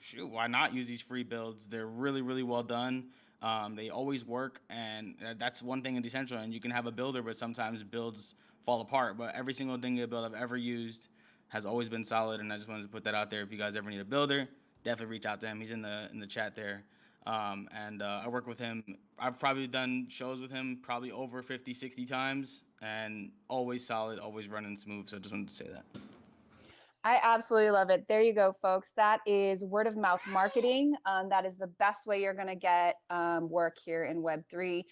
shoot, why not use these free builds? They're really, really well done. They always work, and that's one thing in Decentraland. You can have a builder, but sometimes builds fall apart. But every single Dingy build I've ever used has always been solid, and I just wanted to put that out there. If you guys ever need a builder, definitely reach out to him. He's in the chat there. And I work with him. I've probably done shows with him probably over 50, 60 times, and always solid, always running smooth. So I just wanted to say that. I absolutely love it. There you go, folks. That is word of mouth marketing. That is the best way you're going to get work here in Web3.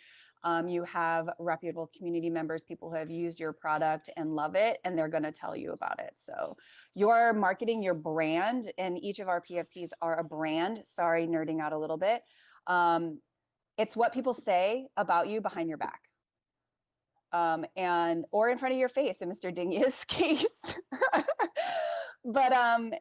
You have reputable community members, people who have used your product and love it, and they're going to tell you about it. So you're marketing your brand, and each of our PFPs are a brand. Sorry, nerding out a little bit. It's what people say about you behind your back. And or in front of your face in Mr. Dingy's case. But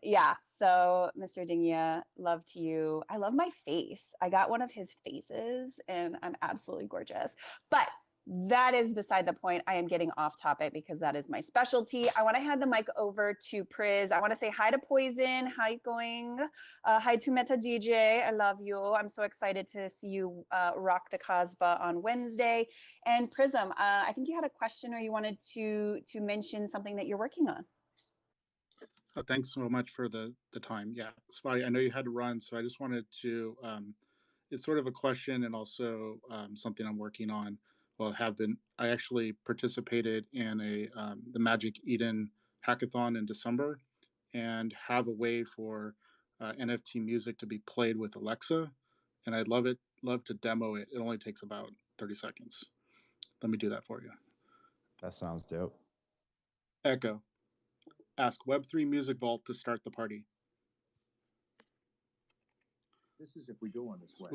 yeah, so Mr. Dingia, love to you. I love my face. I got one of his faces and I'm absolutely gorgeous. But that is beside the point. I am getting off topic because that is my specialty. I want to hand the mic over to Priz. I want to say hi to Poison. How you going? Hi to Meta DJ. I love you. I'm so excited to see you rock the Casbah on Wednesday. And Prism, I think you had a question or you wanted to mention something that you're working on. Thanks so much for the time. Yeah, Spotty, I know you had to run, so I just wanted to. It's sort of a question and also something I'm working on. Well, have been. I actually participated in the Magic Eden hackathon in December, and have a way for NFT music to be played with Alexa, and I'd love to demo it. It only takes about 30 seconds. Let me do that for you. That sounds dope. Echo, ask Web3 Music Vault to start the party. This is if we go on this way.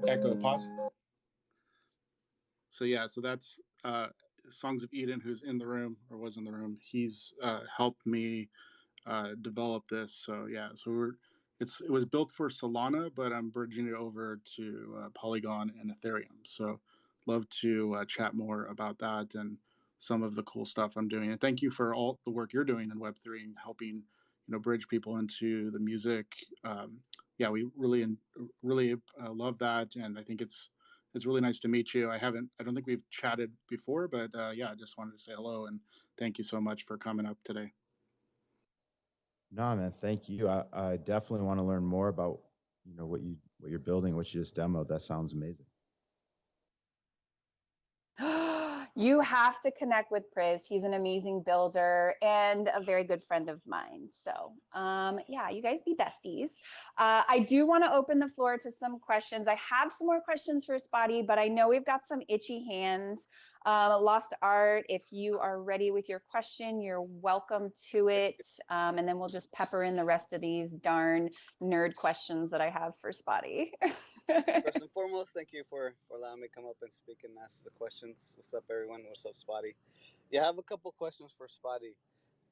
Echo, pause. So yeah, so that's Songs of Eden, who's in the room or was in the room. He's helped me develop this. So yeah, so it was built for Solana, but I'm bridging it over to Polygon and Ethereum. So love to chat more about that and some of the cool stuff I'm doing. And thank you for all the work you're doing in Web3 and helping bridge people into the music. Yeah, we really love that, and I think it's really nice to meet you. I don't think we've chatted before, but yeah, I just wanted to say hello and thank you so much for coming up today. No, man, thank you. I definitely want to learn more about what you're building, what you just demoed. That sounds amazing. You have to connect with Priz. He's an amazing builder and a very good friend of mine. So yeah, you guys be besties. I do want to open the floor to some questions. I have some more questions for Spotty, but I know we've got some itchy hands. Lost Art, if you are ready with your question, you're welcome to it. And then we'll just pepper in the rest of these darn nerd questions that I have for Spotty. First and foremost, thank you for allowing me to come up and speak and ask the questions. What's up, everyone? What's up, Spotty? Yeah, I have a couple questions for Spotty.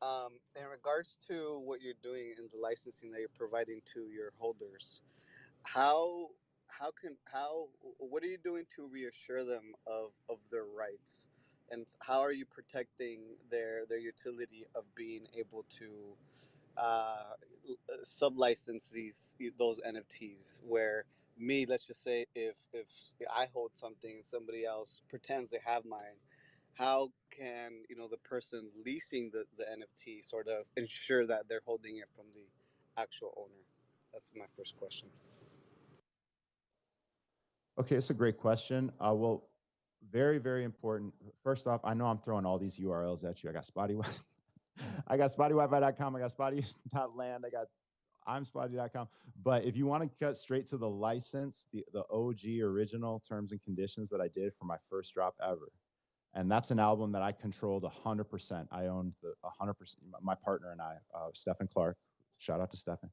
In regards to what you're doing in the licensing that you're providing to your holders, how what are you doing to reassure them of their rights, and how are you protecting their utility of being able to uh, sublicense those NFTs? Where me, let's just say, if I hold something and somebody else pretends they have mine, how can the person leasing the NFT sort of ensure that they're holding it from the actual owner? That's my first question. Okay, it's a great question. Well, very, very important. First off, I know I'm throwing all these URLs at you. I got Spotty, I got SpottyWiFi.com. I got Spotty.land. I got imspotty.com. But if you want to cut straight to the license, the OG original terms and conditions that I did for my first drop ever, and that's an album that I controlled 100%. I owned the 100%. My partner and I, Stephen Clark, shout out to Stephen,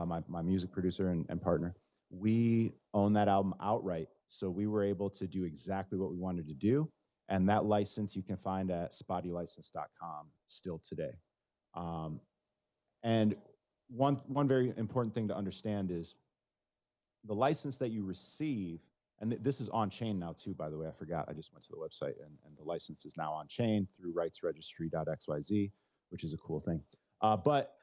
my music producer and partner. We own that album outright, so we were able to do exactly what we wanted to do. And that license you can find at spottylicense.com still today. And one very important thing to understand is the license that you receive, and this is on chain now too, by the way, I forgot, I just went to the website and the license is now on chain through rightsregistry.xyz, which is a cool thing. But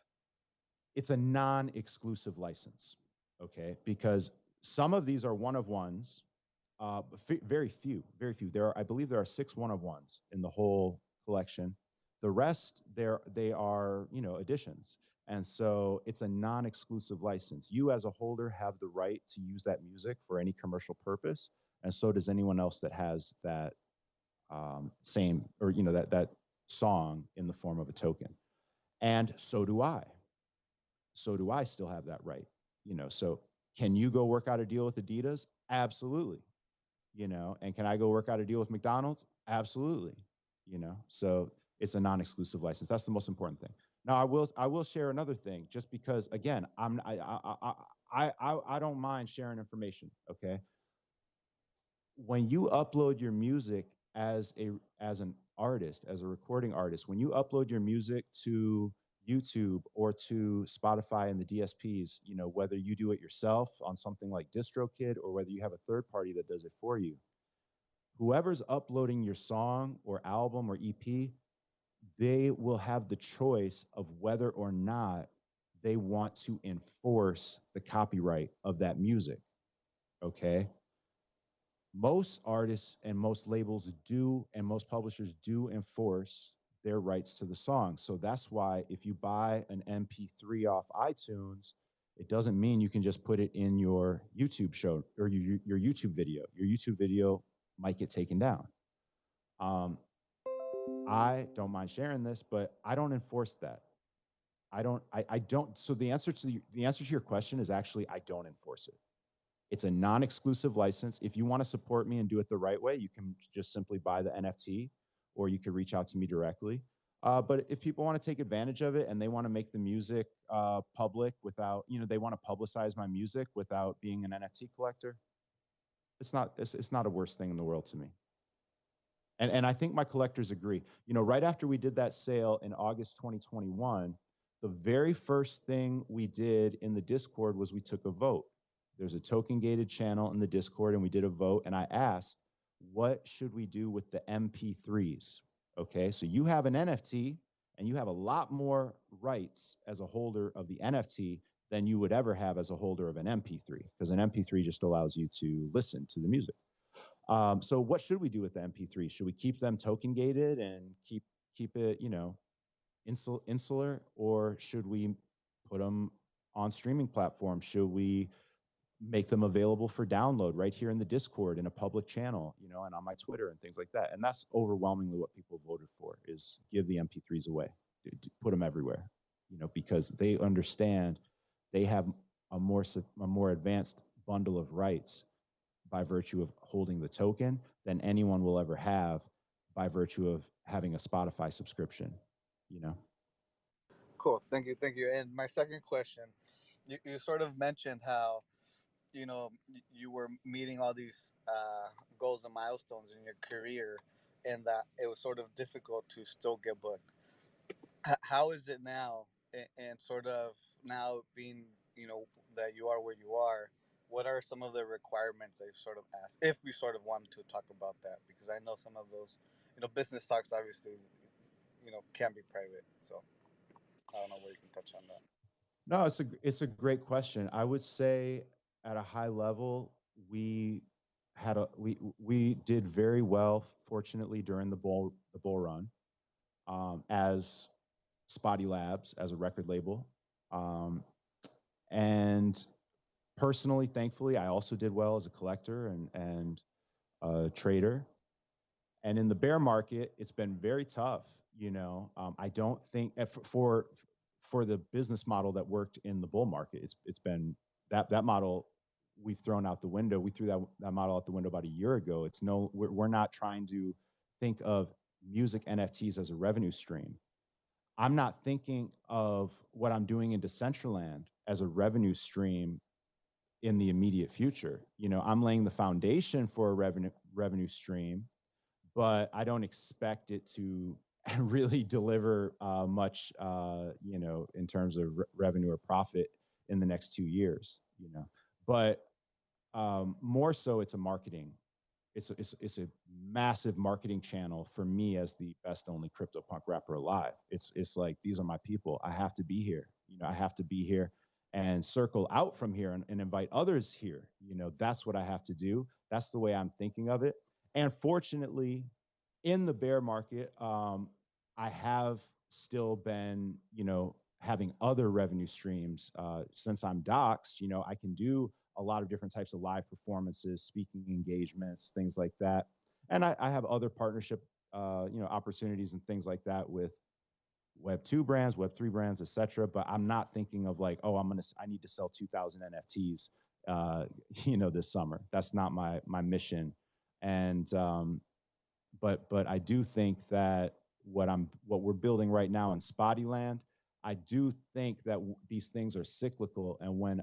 it's a non-exclusive license, okay? Because some of these are one of ones, very few. I believe there are 6 one of ones in the whole collection. The rest, they are, additions. And so it's a non-exclusive license. You as a holder have the right to use that music for any commercial purpose. And so does anyone else that has that same, or, that song in the form of a token. And so do I. So do I still have that right. So can you go work out a deal with Adidas? Absolutely. And can I go work out a deal with McDonald's? Absolutely. So it's a non-exclusive license. That's the most important thing. Now I will share another thing, just because again, I don't mind sharing information. Okay. When you upload your music as an artist, as a recording artist, when you upload your music to YouTube or to Spotify and the DSPs, whether you do it yourself on something like DistroKid or whether you have a third party that does it for you, whoever's uploading your song or album or EP, they will have the choice of whether or not they want to enforce the copyright of that music. Okay. Most artists and most labels do, and most publishers do enforce their rights to the song. So that's why if you buy an MP3 off iTunes, it doesn't mean you can just put it in your YouTube show or your YouTube video. Your YouTube video might get taken down. I don't mind sharing this, but I don't enforce that. I don't. So the answer to your question is actually, I don't enforce it. It's a non-exclusive license. If you want to support me and do it the right way, you can just simply buy the NFT, or you can reach out to me directly. But if people want to take advantage of it and they want to make the music public without, they want to publicize my music without being an NFT collector, it's not a worst thing in the world to me. And I think my collectors agree. Right after we did that sale in August 2021, the very first thing we did in the Discord was we took a vote. There's a token gated channel in the Discord, and we did a vote. And I asked, what should we do with the MP3s? Okay, so you have an NFT and you have a lot more rights as a holder of the NFT than you would ever have as a holder of an MP3, because an MP3 just allows you to listen to the music. So what should we do with the MP3? Should we keep them token gated and keep it, insular, or should we put them on streaming platforms? Should we make them available for download right here in the Discord in a public channel, and on my Twitter and things like that? And that's overwhelmingly what people voted for, is give the MP3s away, put them everywhere, because they understand they have a more advanced bundle of rights by virtue of holding the token than anyone will ever have by virtue of having a Spotify subscription, you know? Cool. Thank you. And my second question, you sort of mentioned how you were meeting all these goals and milestones in your career, and that it was sort of difficult to still get booked. How is it now, and sort of now being that you are where you are? What are some of the requirements that you sort of ask, if we sort of wanted to talk about that? Because I know some of those, business talks obviously, can be private. So I don't know where you can touch on that. No, it's a great question. I would say at a high level, we did very well, fortunately, during the bull run, as Spotty Labs, as a record label. And personally, thankfully, I also did well as a collector and a trader. And in the bear market, it's been very tough. I don't think for the business model that worked in the bull market, it's been that model we've thrown out the window. We threw that model out the window about a year ago. We're not trying to think of music NFTs as a revenue stream. I'm not thinking of what I'm doing in Decentraland as a revenue stream in the immediate future. I'm laying the foundation for a revenue stream, but I don't expect it to really deliver much, in terms of revenue or profit in the next 2 years. But more so, it's a marketing. It's a massive marketing channel for me as the best only crypto punk rapper alive. It's like, these are my people. I have to be here. I have to be here and circle out from here and invite others here. That's what I have to do. That's the way I'm thinking of it. And fortunately, in the bear market, I have still been, having other revenue streams. Since I'm doxxed, I can do a lot of different types of live performances, speaking engagements, things like that. And I have other partnership, opportunities and things like that with Web2 brands, Web3 brands, etc. But I'm not thinking of like, oh, I need to sell 2,000 NFTs, this summer. That's not my mission. And but I do think that what we're building right now in Spottyland, I do think that these things are cyclical, and when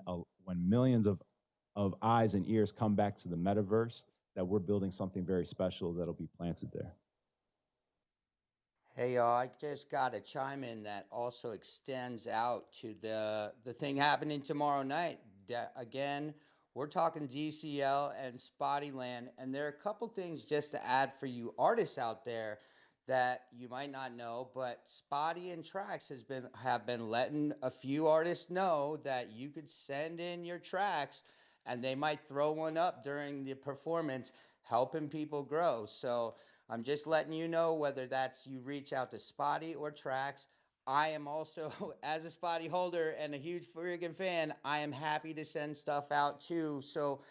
millions of eyes and ears come back to the metaverse, that we're building something very special that'll be planted there. Hey y'all, I just got a chime in that also extends out to the thing happening tomorrow night. Again, we're talking DCL and Spottyland, and there are a couple things just to add for you artists out there that you might not know, but Spotty and Tracks have been letting a few artists know that you could send in your tracks and they might throw one up during the performance, helping people grow. So I'm just letting you know, whether that's you reach out to Spotty or Tracks. I am also, as a Spotty holder and a huge friggin' fan, I am happy to send stuff out too. So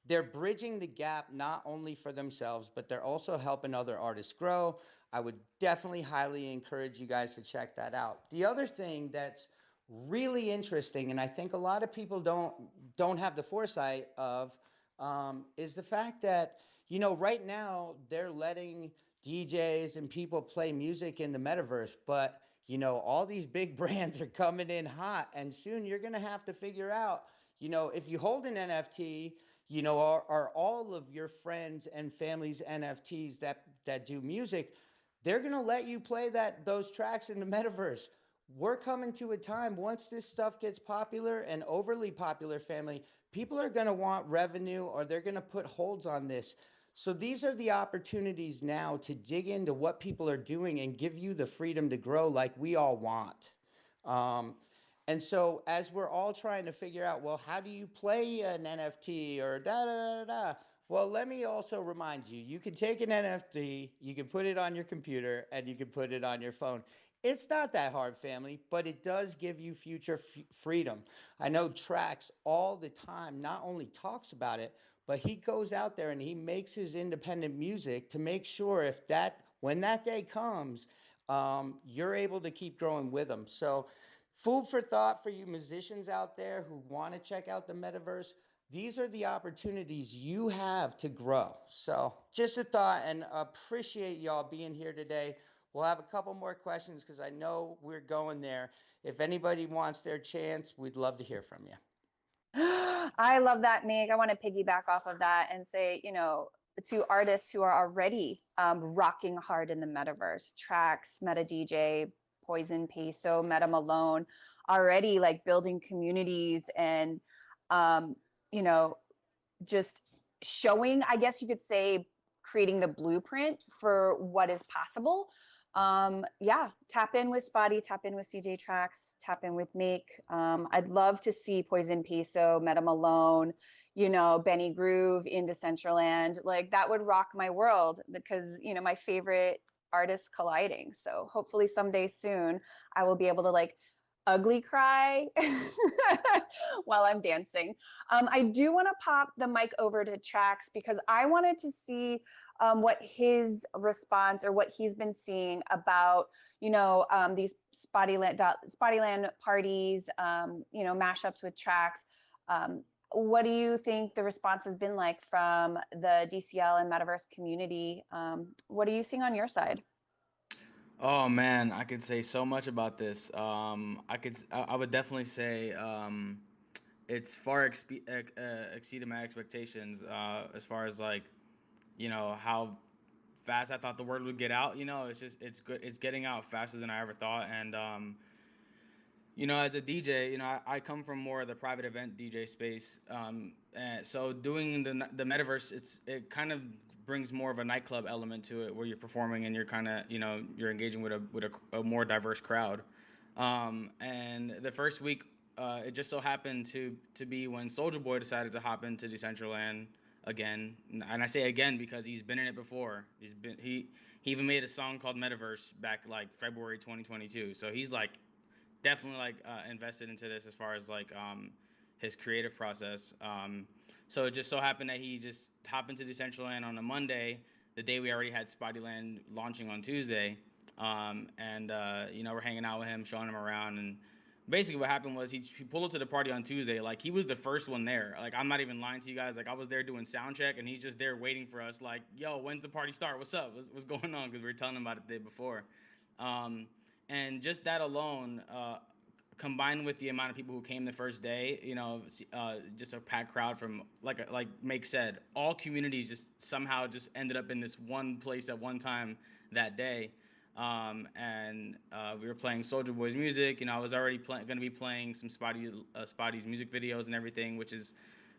they're bridging the gap not only for themselves, but they're also helping other artists grow. I would definitely highly encourage you guys to check that out. The other thing that's really interesting, and I think a lot of people don't have the foresight of, is the fact that right now they're letting DJs and people play music in the metaverse, but all these big brands are coming in hot, and soon you're gonna have to figure out, if you hold an NFT, are all of your friends and family's NFTs that do music, they're gonna let you play those tracks in the metaverse. We're coming to a time, once this stuff gets popular and overly popular, family, people are going to want revenue, or they're going to put holds on this. So these are the opportunities now to dig into what people are doing and give you the freedom to grow like we all want. Um, and so as we're all trying to figure out, well, how do you play an NFT or da da da da? Well, let me also remind you, you can take an NFT, you can put it on your computer, and you can put it on your phone. It's not that hard, family, but it does give you future freedom. I know Trax all the time not only talks about it, but he goes out there and he makes his independent music to make sure if that when that day comes, you're able to keep growing with them. So, food for thought for you musicians out there who want to check out the metaverse. These are the opportunities you have to grow. So, just a thought, and appreciate y'all being here today. We'll have a couple more questions because I know we're going there. If anybody wants their chance, we'd love to hear from you. I love that, Meg. I want to piggyback off of that and say, to artists who are already rocking hard in the metaverse, Tracks, Meta DJ, Poison Peso, Meta Malone, already like building communities and, um, you know, just showing, I guess you could say, creating the blueprint for what is possible. Yeah, tap in with Spotty, tap in with CJ Tracks, tap in with Meek. I'd love to see Poison Peso, Meta Malone, Benny Groove into Decentraland. Like that would rock my world because, my favorite artists colliding. So hopefully someday soon I will be able to like ugly cry while I'm dancing. I do want to pop the mic over to Trax because I wanted to see what his response or what he's been seeing about, these Spottyland parties, mashups with Trax. What do you think the response has been like from the DCL and Metaverse community? What are you seeing on your side? Oh man, I could say so much about this. I would definitely say it's exceeded my expectations as far as like how fast I thought the word would get out. It's good. It's getting out faster than I ever thought. And as a DJ, I come from more of the private event DJ space. And so doing the metaverse, it kind of brings more of a nightclub element to it, where you're performing and you're kind of you're engaging with a more diverse crowd. And the first week, it just so happened to be when Soldier Boy decided to hop into Decentraland again, and I say again because he's been in it before. He even made a song called Metaverse back like February 2022. So he's like definitely like invested into this as far as like his creative process. So it just so happened that he just hopped into Decentraland on a Monday, the day we already had Spottyland launching on Tuesday. And we're hanging out with him, showing him around, and basically what happened was he pulled up to the party on Tuesday. Like he was the first one there. Like I'm not even lying to you guys. Like I was there doing sound check, and he's just there waiting for us. Like, yo, when's the party start? What's up? What's going on? Because we were telling him about it the day before. Um, and just that alone, combined with the amount of people who came the first day, just a packed crowd from like Make said, all communities just somehow just ended up in this one place at one time that day. And we were playing Soldier Boy's music. I was already going to be playing some Spotty's music videos and everything, which is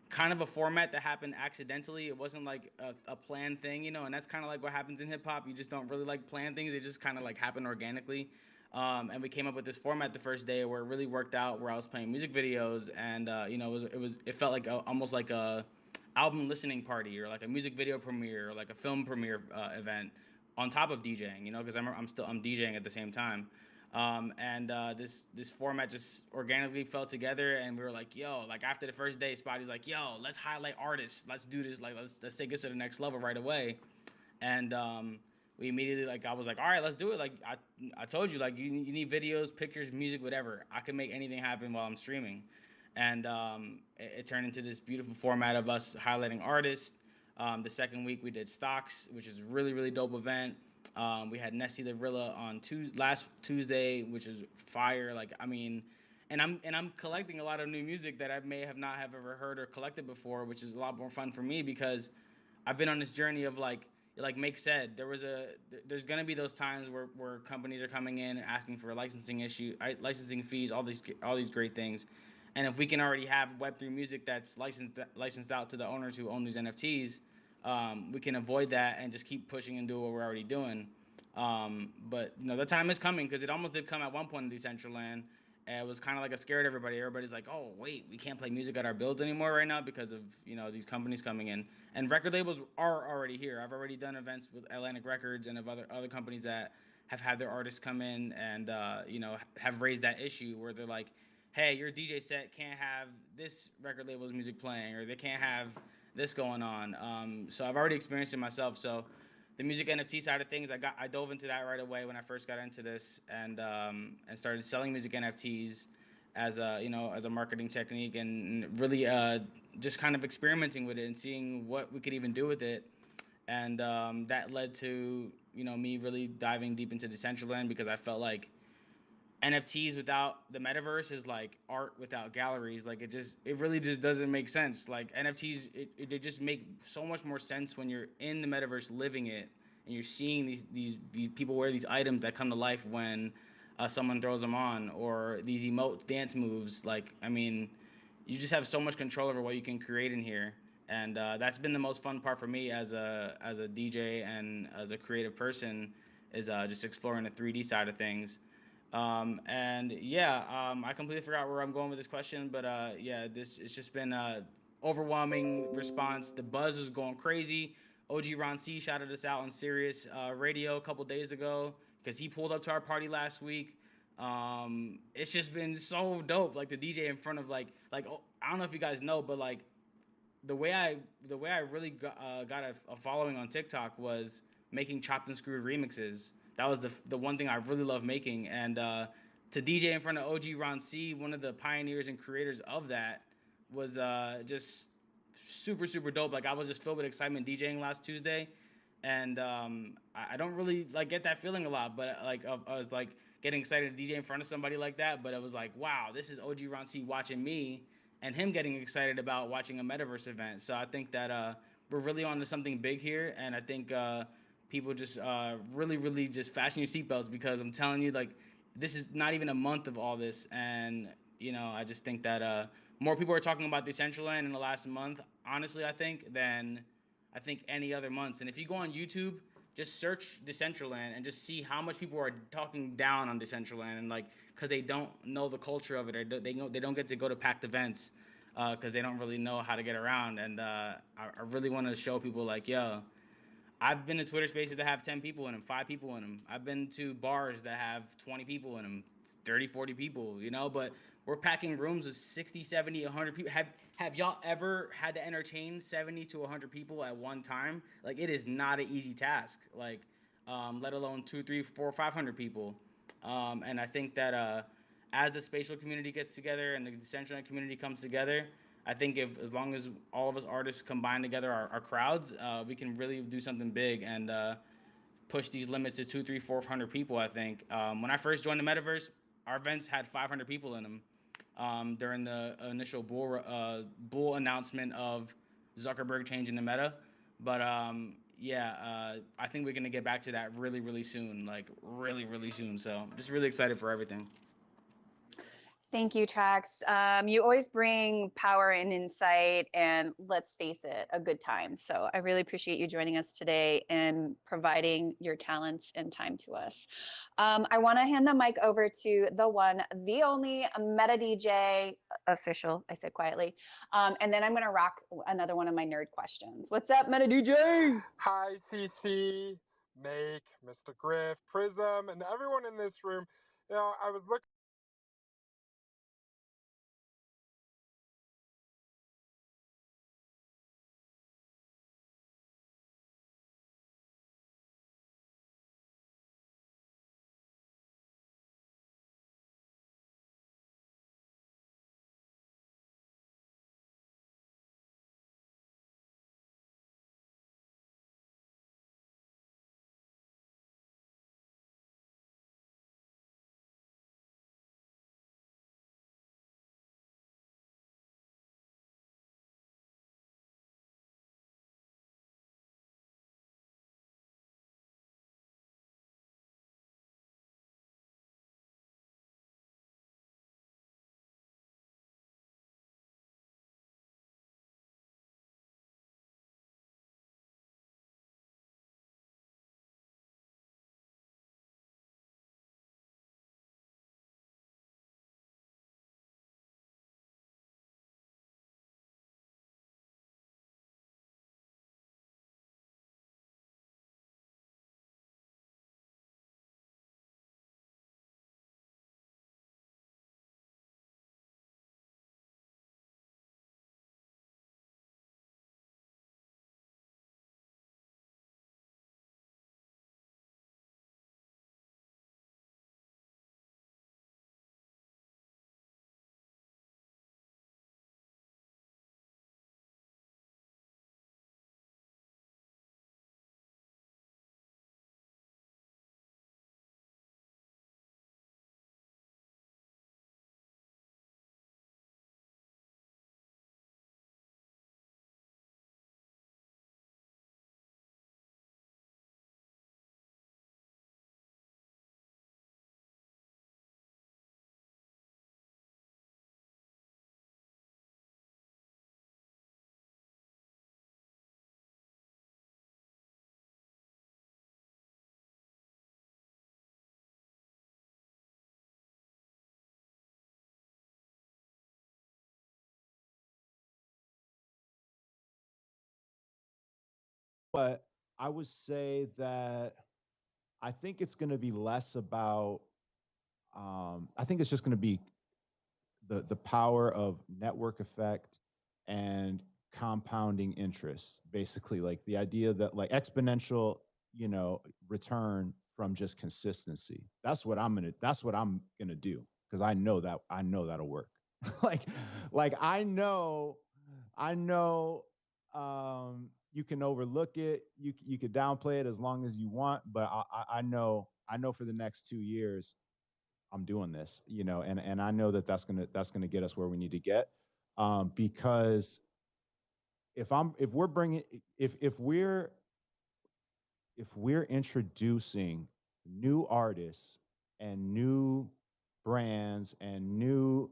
kind of a format that happened accidentally. It wasn't like a planned thing, and that's kind of like what happens in hip hop. You just don't really like plan things; they just kind of like happen organically. And we came up with this format the first day where it really worked out. Where I was playing music videos, and it felt like almost like a album listening party or like a music video premiere or like a film premiere event on top of DJing. Because I'm DJing at the same time. And this format just organically fell together, and we were like, yo, like after the first day, Spotty's like, yo, let's highlight artists, let's do this, like let's take us to the next level right away. And we immediately, like, I was like, all right, let's do it. Like I told you, like you need videos, pictures, music, whatever. I can make anything happen while I'm streaming. And it turned into this beautiful format of us highlighting artists. The second week we did stocks, which is a really really dope event. We had Nessie the Rilla on last Tuesday, which is fire. Like I mean, and I'm collecting a lot of new music that I may have not have ever heard or collected before, which is a lot more fun for me because I've been on this journey of like Make said, there's gonna be those times where companies are coming in and asking for licensing fees, all these great things, and if we can already have Web3 music that's licensed out to the owners who own these NFTs, we can avoid that and just keep pushing and do what we're already doing. But the time is coming because it almost did come at one point in Decentraland. And it was kind of like a scared everybody. Everybody's like, "Oh, wait, we can't play music at our builds anymore right now because of these companies coming in." And record labels are already here. I've already done events with Atlantic Records and of other companies that have had their artists come in and have raised that issue where they're like, "Hey, your DJ set can't have this record label's music playing, or they can't have this going on." So I've already experienced it myself. So the music NFT side of things, I dove into that right away when I first got into this, and started selling music NFTs as a marketing technique, and really just kind of experimenting with it and seeing what we could even do with it. And that led to me really diving deep into Decentraland because I felt like NFTs without the metaverse is like art without galleries. Like it really just doesn't make sense. Like NFTs, they just make so much more sense when you're in the metaverse living it and you're seeing these people wear these items that come to life when someone throws them on, or these emote dance moves. Like, I mean, you just have so much control over what you can create in here. And that's been the most fun part for me as a DJ and as a creative person, is just exploring the 3D side of things. And yeah, I completely forgot where I'm going with this question, but yeah, this it's just been a overwhelming response. The buzz is going crazy. OG Ron C shouted us out on Sirius Radio a couple days ago because he pulled up to our party last week. It's just been so dope. Like the DJ in front of oh, I don't know if you guys know, but like the way I really got a following on TikTok was making chopped and screwed remixes. That was the one thing I really love making, and to DJ in front of OG Ron C, one of the pioneers and creators of that, was just super dope. Like I was just filled with excitement DJing last Tuesday, and I don't really like get that feeling a lot, but like I was like getting excited to DJ in front of somebody like that. But it was like, wow, this is OG Ron C watching me and him getting excited about watching a metaverse event. So I think that we're really on to something big here, and I think people just really just fasten your seatbelts because I'm telling you, like, this is not even a month of all this, and I just think that more people are talking about Decentraland in the last month, honestly, I think any other months. And if you go on YouTube, just search Decentraland and just see how much people are talking down on Decentraland, and like because they don't know the culture of it, or they don't get to go to packed events because they don't really know how to get around. And I really want to show people like, yo, I've been to Twitter Spaces that have 10 people in them, 5 people in them. I've been to bars that have 20 people in them, 30, 40 people, but we're packing rooms of 60, 70, 100 people. Have y'all ever had to entertain 70 to 100 people at one time? Like, it is not an easy task. Like, let alone 2, 3, 4, 500 people. And I think that as the spatial community gets together and the Decentraland community comes together, I think if as long as all of us artists combine together our crowds, we can really do something big and push these limits to 2, 3, 400 people. I think when I first joined the metaverse, our events had 500 people in them during the initial bull announcement of Zuckerberg changing the meta. But yeah, I think we're gonna get back to that really soon, like really soon. So I'm just really excited for everything. Thank you, Trax. You always bring power and insight, and let's face it, a good time. So I really appreciate you joining us today and providing your talents and time to us. I want to hand the mic over to the one, the only Meta DJ official, I said quietly, and then I'm going to rock another one of my nerd questions. What's up, Meta DJ? Hi, CC, Make, Mr. Griff, Prism, and everyone in this room. I was looking But I would say that I think it's going to be less about. I think it's just going to be the power of network effect and compounding interest. Basically, like the idea that like exponential, return from just consistency. That's what I'm gonna do because I know that'll work. like like I know you can overlook it, you could downplay it as long as you want, but I know for the next 2 years I'm doing this, and I know that that's gonna get us where we need to get, because if we're bringing if we're introducing new artists and new brands and new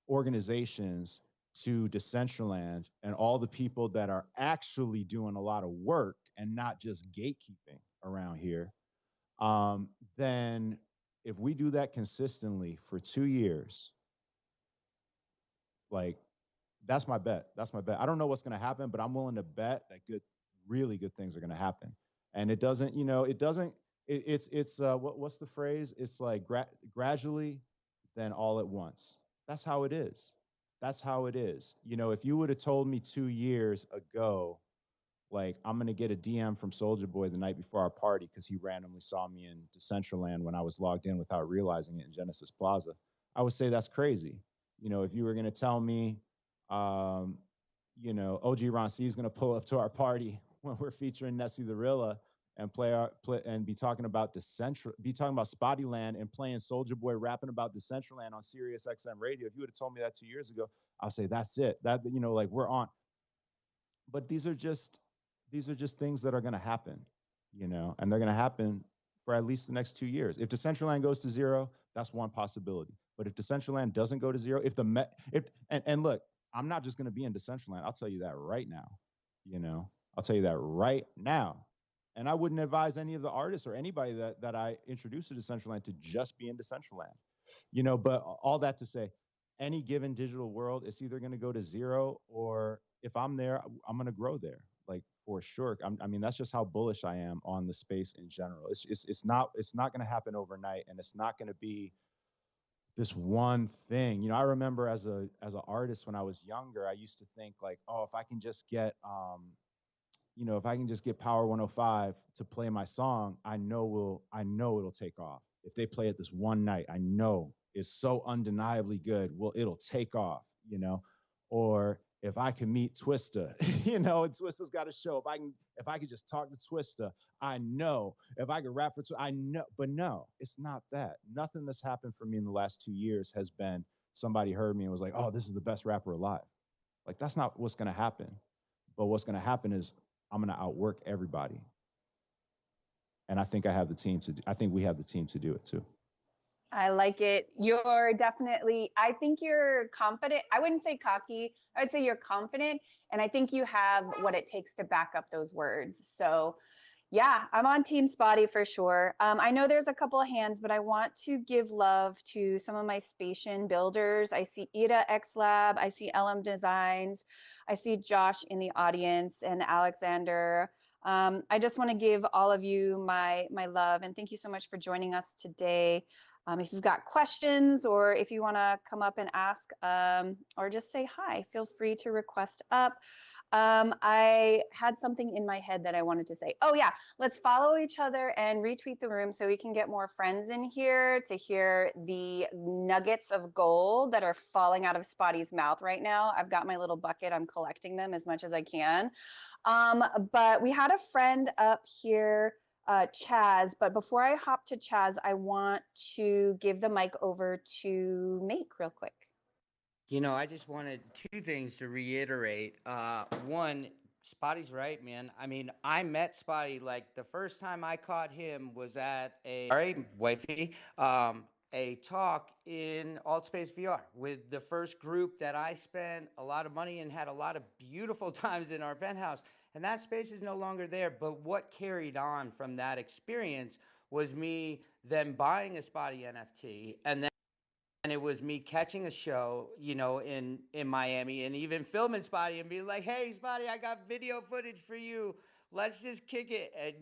organizations to Decentraland and all the people that are actually doing a lot of work and not just gatekeeping around here, then if we do that consistently for 2 years, like that's my bet. That's my bet. I don't know what's going to happen, but I'm willing to bet that really good things are going to happen. And it doesn't, it doesn't. It's what's the phrase? It's like gradually, then all at once. That's how it is. That's how it is. If you would have told me 2 years ago, like I'm gonna get a DM from Soldier Boy the night before our party because he randomly saw me in Decentraland when I was logged in without realizing it in Genesis Plaza, I would say that's crazy. If you were gonna tell me, um, OG Ron C is gonna pull up to our party when we're featuring Nessie the Rilla and play and be talking about Spottyland and playing Soldier Boy rapping about Decentraland on Sirius XM radio. If you would have told me that 2 years ago, I'll say that's it. That like we're on. But these are just things that are going to happen, and they're going to happen for at least the next 2 years. If Decentraland goes to zero, that's one possibility. But if Decentraland doesn't go to zero, and look, I'm not just going to be in Decentraland. I'll tell you that right now. I'll tell you that right now. And I wouldn't advise any of the artists or anybody that I introduced to Decentraland to just be in Decentraland. But all that to say, any given digital world, it's either going to go to zero, or if I'm there, I'm going to grow there, like for sure. I mean, that's just how bullish I am on the space in general. It's not going to happen overnight, and it's not going to be this one thing. I remember as an artist when I was younger, I used to think like, oh, if I can just get Power 105 to play my song, I know it'll take off. If they play it this one night, I know it's so undeniably good. Well, it'll take off, Or if I can meet Twista, and Twista's got a show. If I can just talk to Twista, I know. If I can rap for Twista, I know. But no, it's not that. Nothing that's happened for me in the last 2 years has been somebody heard me and was like, oh, this is the best rapper alive. Like, that's not what's going to happen. But what's going to happen is I'm going to outwork everybody. And I think I think we have the team to do it too. I like it. You're definitely, I think you're confident. I wouldn't say cocky. I would say you're confident. And I think you have what it takes to back up those words. So, yeah, I'm on Team Spotty for sure. I know there's a couple of hands, but I want to give love to some of my Spatian builders. I see Ida X Lab. I see LM Designs. I see Josh in the audience and Alexander. I just want to give all of you my love and thank you so much for joining us today. If you've got questions or if you want to come up and ask or just say hi, feel free to request up. I had something in my head that I wanted to say. Oh yeah, let's follow each other and retweet the room so we can get more friends in here to hear the nuggets of gold that are falling out of Spotty's mouth right now. I've got my little bucket. I'm collecting them as much as I can. But we had a friend up here, Chaz. But before I hop to Chaz, I want to give the mic over to Make real quick. I just wanted two things to reiterate. One, Spotty's right, man. I mean, I met Spotty like the first time I caught him was at wifey, a talk in Altspace VR with the first group that I spent a lot of money and had a lot of beautiful times in our penthouse. And that space is no longer there. But what carried on from that experience was me then buying a Spotty NFT and then it was me catching a show, in Miami and even filming Spotty and being like, "Hey, Spotty, I got video footage for you. let's just kick it. And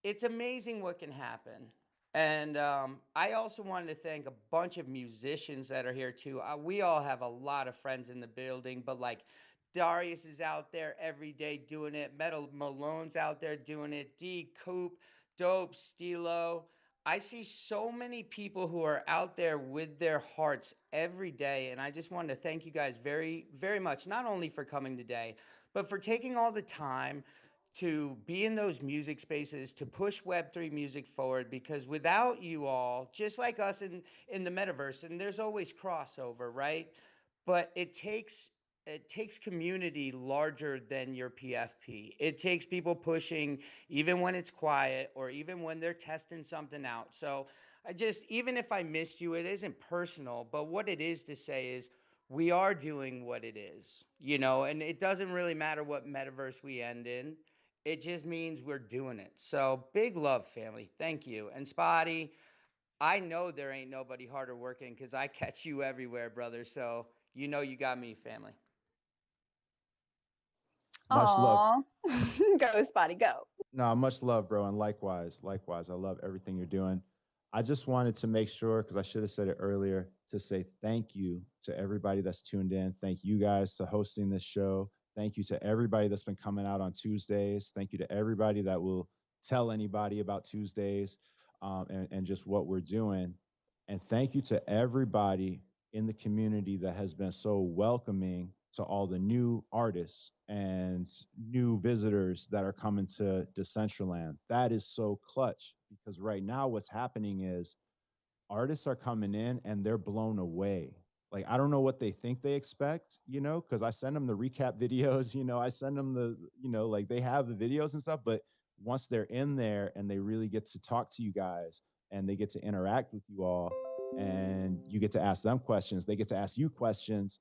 it's amazing what can happen. And I also wanted to thank a bunch of musicians that are here too. We all have a lot of friends in the building, but like Darius is out there every day doing it. Metal Malone's out there doing it. D Coop, Dope, Stilo. I see so many people who are out there with their hearts every day. And I just wanted to thank you guys very, very much, not only for coming today, but for taking all the time to be in those music spaces to push web3 music forward, because without you all, just like us in the metaverse, and there's always crossover, right? But it takes community larger than your PFP. It takes people pushing even when it's quiet or even when they're testing something out. So I just, even if I missed you, it isn't personal, but what it is to say is we are doing what it is, and it doesn't really matter what metaverse we end in. It just means we're doing it. So big love, family. Thank you. And Spotty, I know there ain't nobody harder working because I catch you everywhere, brother. So you got me, family. Much love. Aw. Go, Spotty, go. No, much love, bro. And likewise, likewise. I love everything you're doing. I just wanted to make sure, because I should have said it earlier, to say thank you to everybody that's tuned in. Thank you guys to hosting this show. Thank you to everybody that's been coming out on Tuesdays. Thank you to everybody that will tell anybody about Tuesdays, and just what we're doing. And thank you to everybody in the community that has been so welcoming to all the new artists and new visitors that are coming to Decentraland. That is so clutch, because right now what's happening is artists are coming in and they're blown away. Like, I don't know what they think they expect, because I send them the recap videos, I send them like they have the videos and stuff. But once they're in there and they really get to talk to you guys and they get to interact with you all and you get to ask them questions, they get to ask you questions.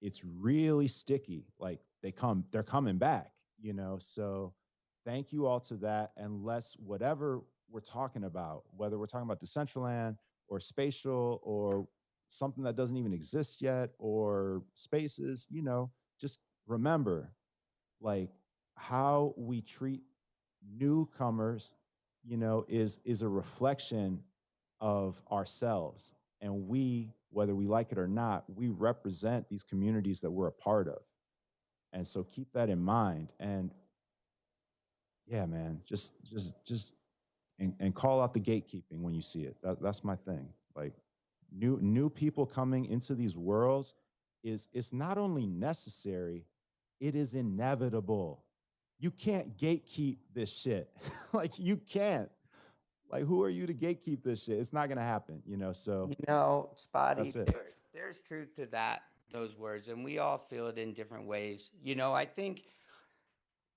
It's really sticky. Like, they're coming back, So thank you all to that. And let's, whatever we're talking about, whether we're talking about Decentraland or spatial or something that doesn't even exist yet or spaces, just remember, like, how we treat newcomers, is a reflection of ourselves. And we, whether we like it or not, we represent these communities that we're a part of. And so keep that in mind. And yeah, man, just and call out the gatekeeping when you see it. That's my thing. Like, new people coming into these worlds is, it's not only necessary, it is inevitable. You can't gatekeep this shit. Like, you can't. Like, who are you to gatekeep this shit? It's not gonna happen, So Spotty, that's it. there's truth to those words, and we all feel it in different ways. I think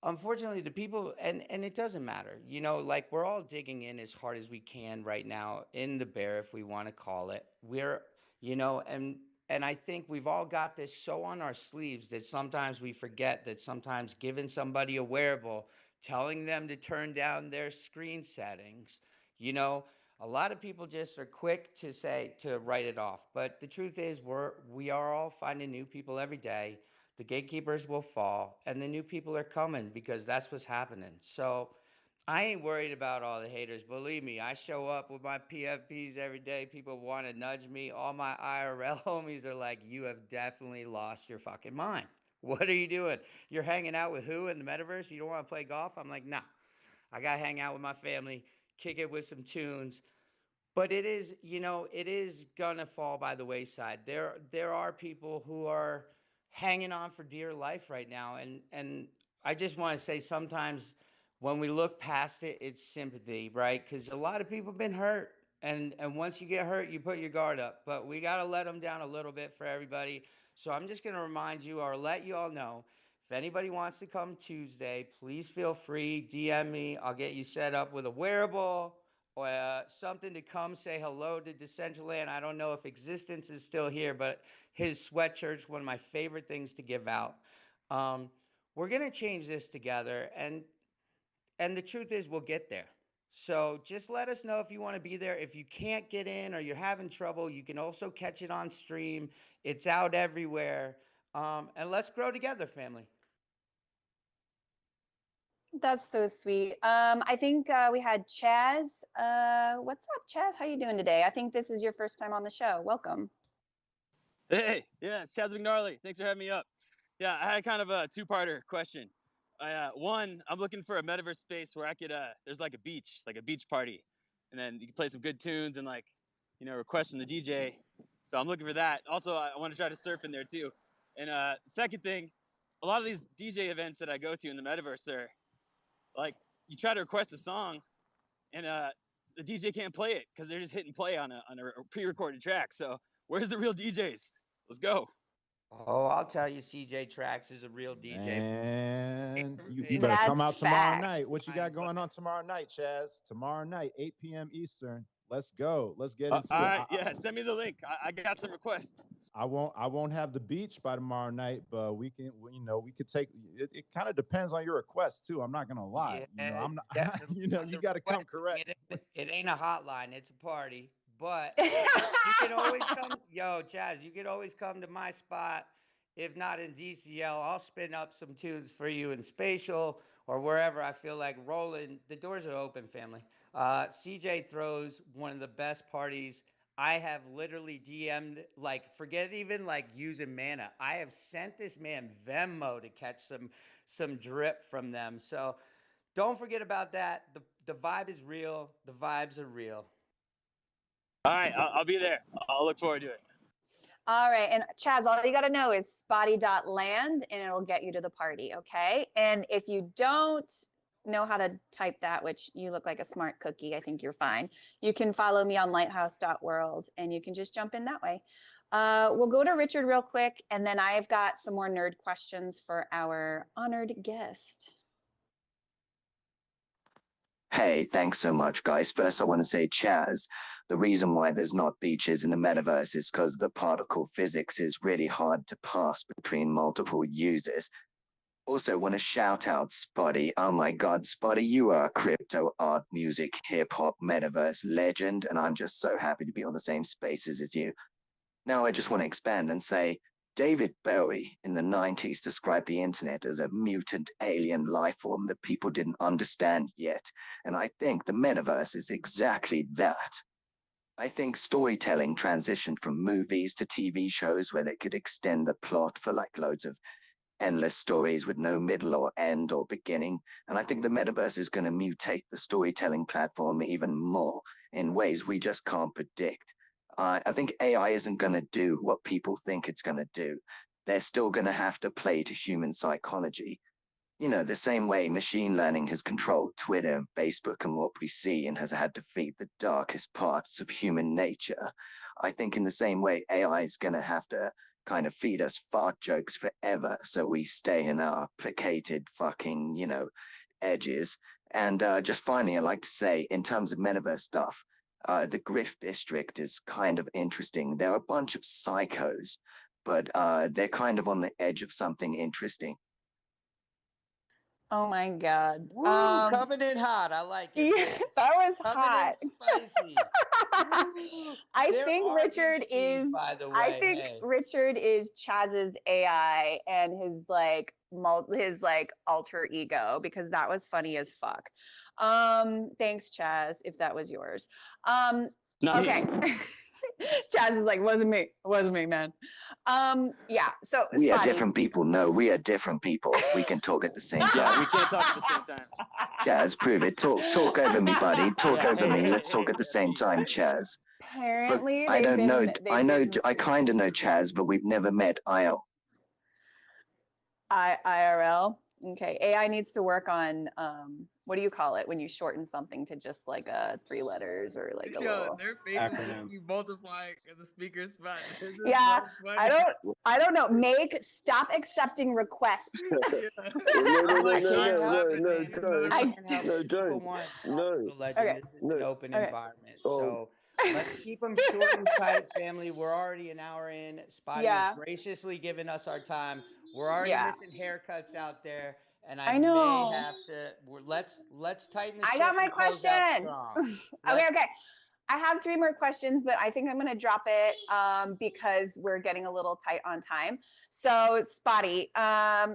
unfortunately the people, and it doesn't matter, like we're all digging in as hard as we can right now in the bear, if we want to call it. We're and I think we've all got this so on our sleeves that sometimes we forget that sometimes giving somebody a wearable, telling them to turn down their screen settings, you know a lot of people just are quick to say, to write it off, but the truth is we are all finding new people every day. The gatekeepers will fall and the new people are coming because that's what's happening. So I ain't worried about all the haters. Believe me, I show up with my PFPs every day. People want to nudge me. All my IRL homies are like, you have definitely lost your fucking mind. What are you doing? You're hanging out with who in the metaverse? You don't want to play golf? I'm like, nah. I got to hang out with my family, kick it with some tunes, but it is gonna fall by the wayside. There are people who are hanging on for dear life right now, and I just want to say sometimes when we look past it, it's sympathy, right? Because a lot of people have been hurt, and once you get hurt, you put your guard up. But we gotta let them down a little bit for everybody. So I'm just gonna remind you or let you all know. If anybody wants to come Tuesday, please feel free. DM me. I'll get you set up with a wearable or something to come say hello to Decentraland. I don't know if Existence is still here, but his sweatshirt's one of my favorite things to give out. Um, we're gonna change this together, and the truth is, we'll get there. So just let us know if you want to be there. If you can't get in or you're having trouble, you can also catch it on stream. It's out everywhere. And let's grow together, family. That's so sweet. I think we had Chaz. What's up, Chaz? How you doing today? I think this is your first time on the show. Welcome. Hey, yeah, it's Chaz McNarly. Thanks for having me up. Yeah, I had kind of a two-parter question. One, I'm looking for a metaverse space where I could, there's like a beach party, and then you can play some good tunes and like, request from the DJ. So I'm looking for that. Also, I want to try to surf in there too. And second thing, a lot of these DJ events that I go to in the metaverse are like, you try to request a song, and the DJ can't play it because they're just hitting play on a pre-recorded track. So where's the real DJs? Let's go. Oh, I'll tell you, CJ Tracks is a real DJ. Man, you better come That's out tomorrow night. facts. What you got going on tomorrow night, Chaz? Tomorrow night, 8 p.m. Eastern. Let's go. Let's get All into it. right, yeah, send me the link. I got some requests. I won't have the beach by tomorrow night, but we could take it. It kind of depends on your request too. I'm not gonna lie. Yeah, I'm not. definitely on You the got to come requesting. correct. It ain't a hotline, it's a party. But you can always come, yo, Chaz, you can always come to my spot. If not in DCL, I'll spin up some tunes for you in Spatial or wherever I feel like rolling. The doors are open, family. CJ throws one of the best parties. I have literally DM'd, like, forget even like using mana. I have sent this man Venmo to catch some drip from them. So don't forget about that. The vibe is real. The vibes are real. All right, I'll be there. I'll look forward to it. All right. And Chaz, all you got to know is spotty.land and it'll get you to the party. Okay. And if you don't know how to type that, which you look like a smart cookie, I think you're fine. You can follow me on lighthouse.world and you can just jump in that way. We'll go to Richard real quick, and then I've got some more nerd questions for our honored guest. Hey, thanks so much, guys. First, I want to say, Chaz, the reason why there's not beaches in the metaverse is because the particle physics is really hard to pass between multiple users. Also, want to shout out Spotty. Oh my God, Spotty, you are a crypto art, music, hip hop, metaverse legend, and I'm just so happy to be on the same spaces as you. Now, I just want to expand and say, David Bowie in the 90s described the internet as a mutant alien life form that people didn't understand yet. And I think the metaverse is exactly that. I think storytelling transitioned from movies to TV shows where they could extend the plot for like loads of endless stories with no middle or end or beginning. And I think the metaverse is going to mutate the storytelling platform even more in ways we just can't predict. I think AI isn't going to do what people think it's going to do. They're still going to have to play to human psychology. You know, the same way machine learning has controlled Twitter and Facebook and what we see and has had to feed the darkest parts of human nature. I think in the same way, AI is going to have to kind of feed us fart jokes forever so we stay in our placated fucking, edges. And just finally, I'd like to say, in terms of metaverse stuff, the Griff District is kind of interesting. They're a bunch of psychos, but they're kind of on the edge of something interesting. Oh my God. Woo, coming in hot. I like it, man. That was Coming in hot. spicy. Woo. I There think are Richard VCs, is by the I way. think Hey. Richard is Chaz's AI and his like his like alter ego, because that was funny as fuck. Thanks, Chaz, if that was yours. Not Okay. me. Chaz is like, wasn't me. It wasn't me, man. Yeah, so We are Spotty. different people. No, we are different people. We can talk at the same Yeah, time. we can't talk at the same time. Chaz, prove it. Talk over me, buddy. Talk Yeah, over hey, me. hey, Let's talk hey, at the that's same me. time, Chaz. But Apparently I don't know. I they've know. been I kind of know Chaz, but we've never met IL. IRL. Okay. AI needs to work on what do you call it when you shorten something to just like 3 letters or like a Yo, little their faces just Acronym. keep multiplying in the speaker spot. This is Yeah, so I funny. don't know. Make stop accepting requests. Yeah. No, no, I no, no, can't no, help no, it, no, man. don't. I Can't help No, it. People don't. want to talk to No, the legend. okay. This is an no. open Okay. environment. Oh, So let's keep them short and tight, family. We're already an hour in. Spotty has Yeah. graciously given us our time. We're already Yeah. missing haircuts out there, and I I may know. have to. Let's tighten the I got ship my and close out question. strong. Okay, Let's okay. I have three more questions, but I think I'm going to drop it because we're getting a little tight on time. So, Spotty,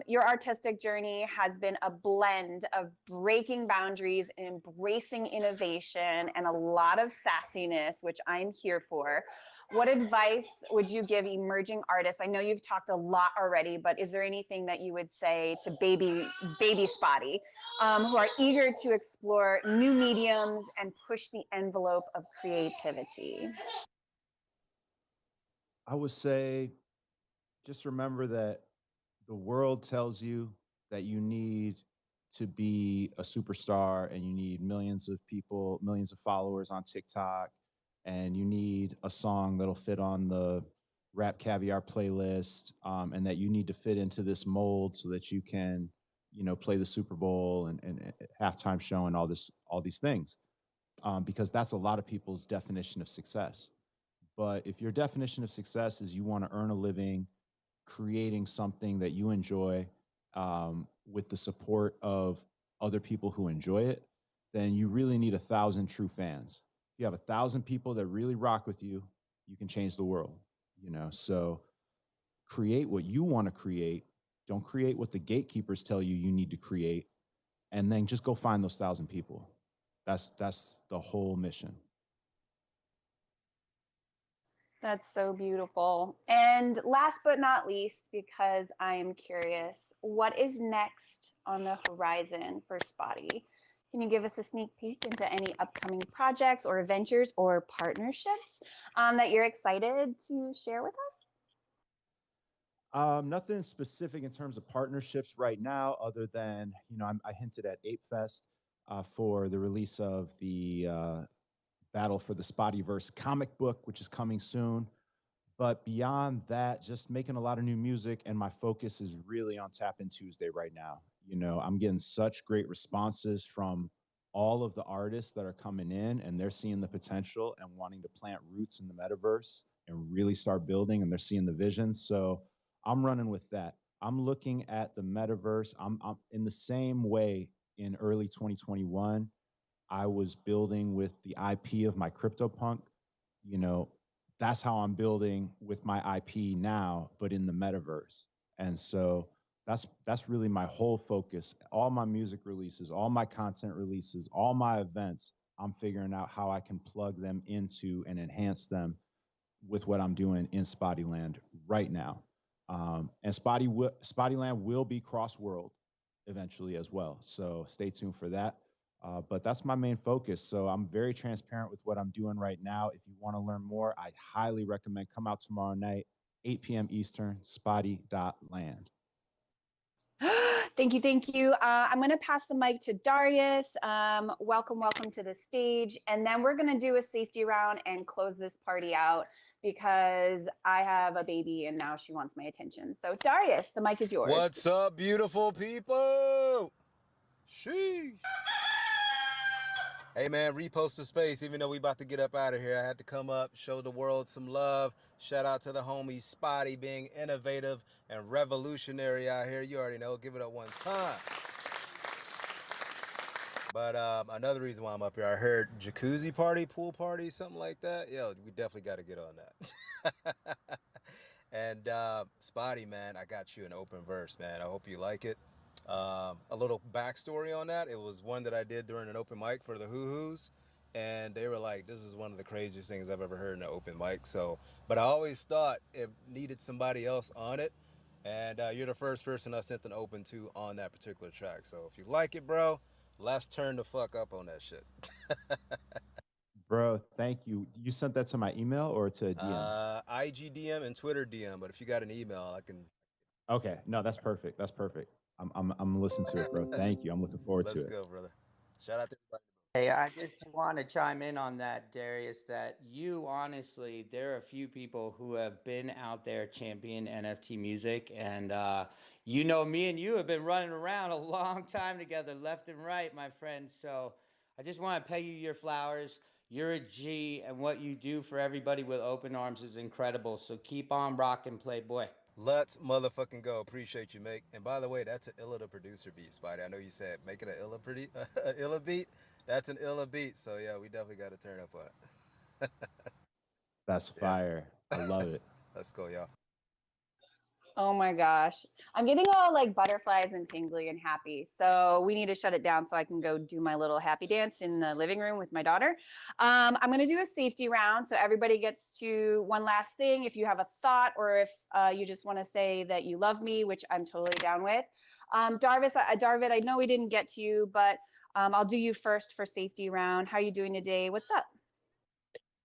your artistic journey has been a blend of breaking boundaries, embracing innovation, and a lot of sassiness, which I'm here for. What advice would you give emerging artists? I know you've talked a lot already, but is there anything that you would say to baby Spotty, who are eager to explore new mediums and push the envelope of creativity? I would say just remember that the world tells you that you need to be a superstar and you need millions of people, millions of followers on TikTok, and you need a song that'll fit on the Rap Caviar playlist, and that you need to fit into this mold so that you can, play the Super Bowl and halftime show and all these things, because that's a lot of people's definition of success. But if your definition of success is you want to earn a living creating something that you enjoy, with the support of other people who enjoy it, then you really need 1,000 true fans. If you have 1,000 people that really rock with you, you can change the world. So create what you want to create. Don't create what the gatekeepers tell you need to create, and then just go find those 1,000 people. That's the whole mission. That's so beautiful. And last but not least, because I am curious, what is next on the horizon for Spotty? Can you give us a sneak peek into any upcoming projects or ventures or partnerships that you're excited to share with us? Nothing specific in terms of partnerships right now, other than I hinted at Ape Fest for the release of the Battle for the Spottyverse comic book, which is coming soon. But beyond that, just making a lot of new music, and my focus is really on Tap In Tuesday right now. I'm getting such great responses from all of the artists that are coming in, and they're seeing the potential and wanting to plant roots in the metaverse and really start building, and they're seeing the vision. So I'm running with that. I'm looking at the metaverse. I'm in the same way in early 2021. I was building with the IP of my CryptoPunk. You know, that's how I'm building with my IP now, but in the metaverse. And so that's really my whole focus. All my music releases, all my content releases, all my events, I'm figuring out how I can plug them into and enhance them with what I'm doing in Spottyland right now. And Spottyland will be cross world eventually as well. So stay tuned for that. But that's my main focus. So I'm very transparent with what I'm doing right now. If you want to learn more, I highly recommend come out tomorrow night, 8 p.m. Eastern, spotty.land. Thank you, thank you. I'm going to pass the mic to Darius. Welcome to the stage. And then we're going to do a safety round and close this party out because I have a baby and now she wants my attention. So Darius, the mic is yours. What's up, beautiful people? Sheesh. Hey man, repost the space. Even though we about to get up out of here, I had to come up, show the world some love. Shout out to the homie Spotty being innovative and revolutionary out here. You already know, give it up one time. But another reason why I'm up here, I heard jacuzzi party, pool party, something like that. Yo, we definitely got to get on that. And Spotty, man, I got you an open verse, man. I hope you like it. A little backstory on that. It was one that I did during an open mic for the Hoo Hoos. And they were like, this is one of the craziest things I've ever heard in an open mic. So, but I always thought it needed somebody else on it. And you're the first person I sent an open to on that particular track. So if you like it, bro, let's turn the fuck up on that shit. Bro, thank you. You sent that to my email or to a DM? IG DM and Twitter DM. But if you got an email, I can. Okay, no, that's perfect. That's perfect. I'm listening to it, bro. Thank you. I'm looking forward to Let's it. go, brother. Shout out to everybody. Hey, I just want to chime in on that, Darius, that you honestly, there are a few people who have been out there championing NFT music. And, me and you have been running around a long time together, left and right, my friend. So I just want to pay you your flowers. You're a G, and what you do for everybody with open arms is incredible. So keep on rocking, Playboy. Let's motherfucking go. Appreciate you, mate. And by the way, that's an Illa the producer beat, Spidey. I know you said make it an Illa beat. That's an Illa beat. So yeah, we definitely got to turn up on it. That's Yeah, fire. I love it. let's go, y'all. Oh my gosh. I'm getting all like butterflies and tingly and happy. So we need to shut it down so I can go do my little happy dance in the living room with my daughter. I'm going to do a safety round. So everybody gets to one last thing. If you have a thought or if you just want to say that you love me, which I'm totally down with. Darvid, I know we didn't get to you, but I'll do you first for safety round. How are you doing today? What's up?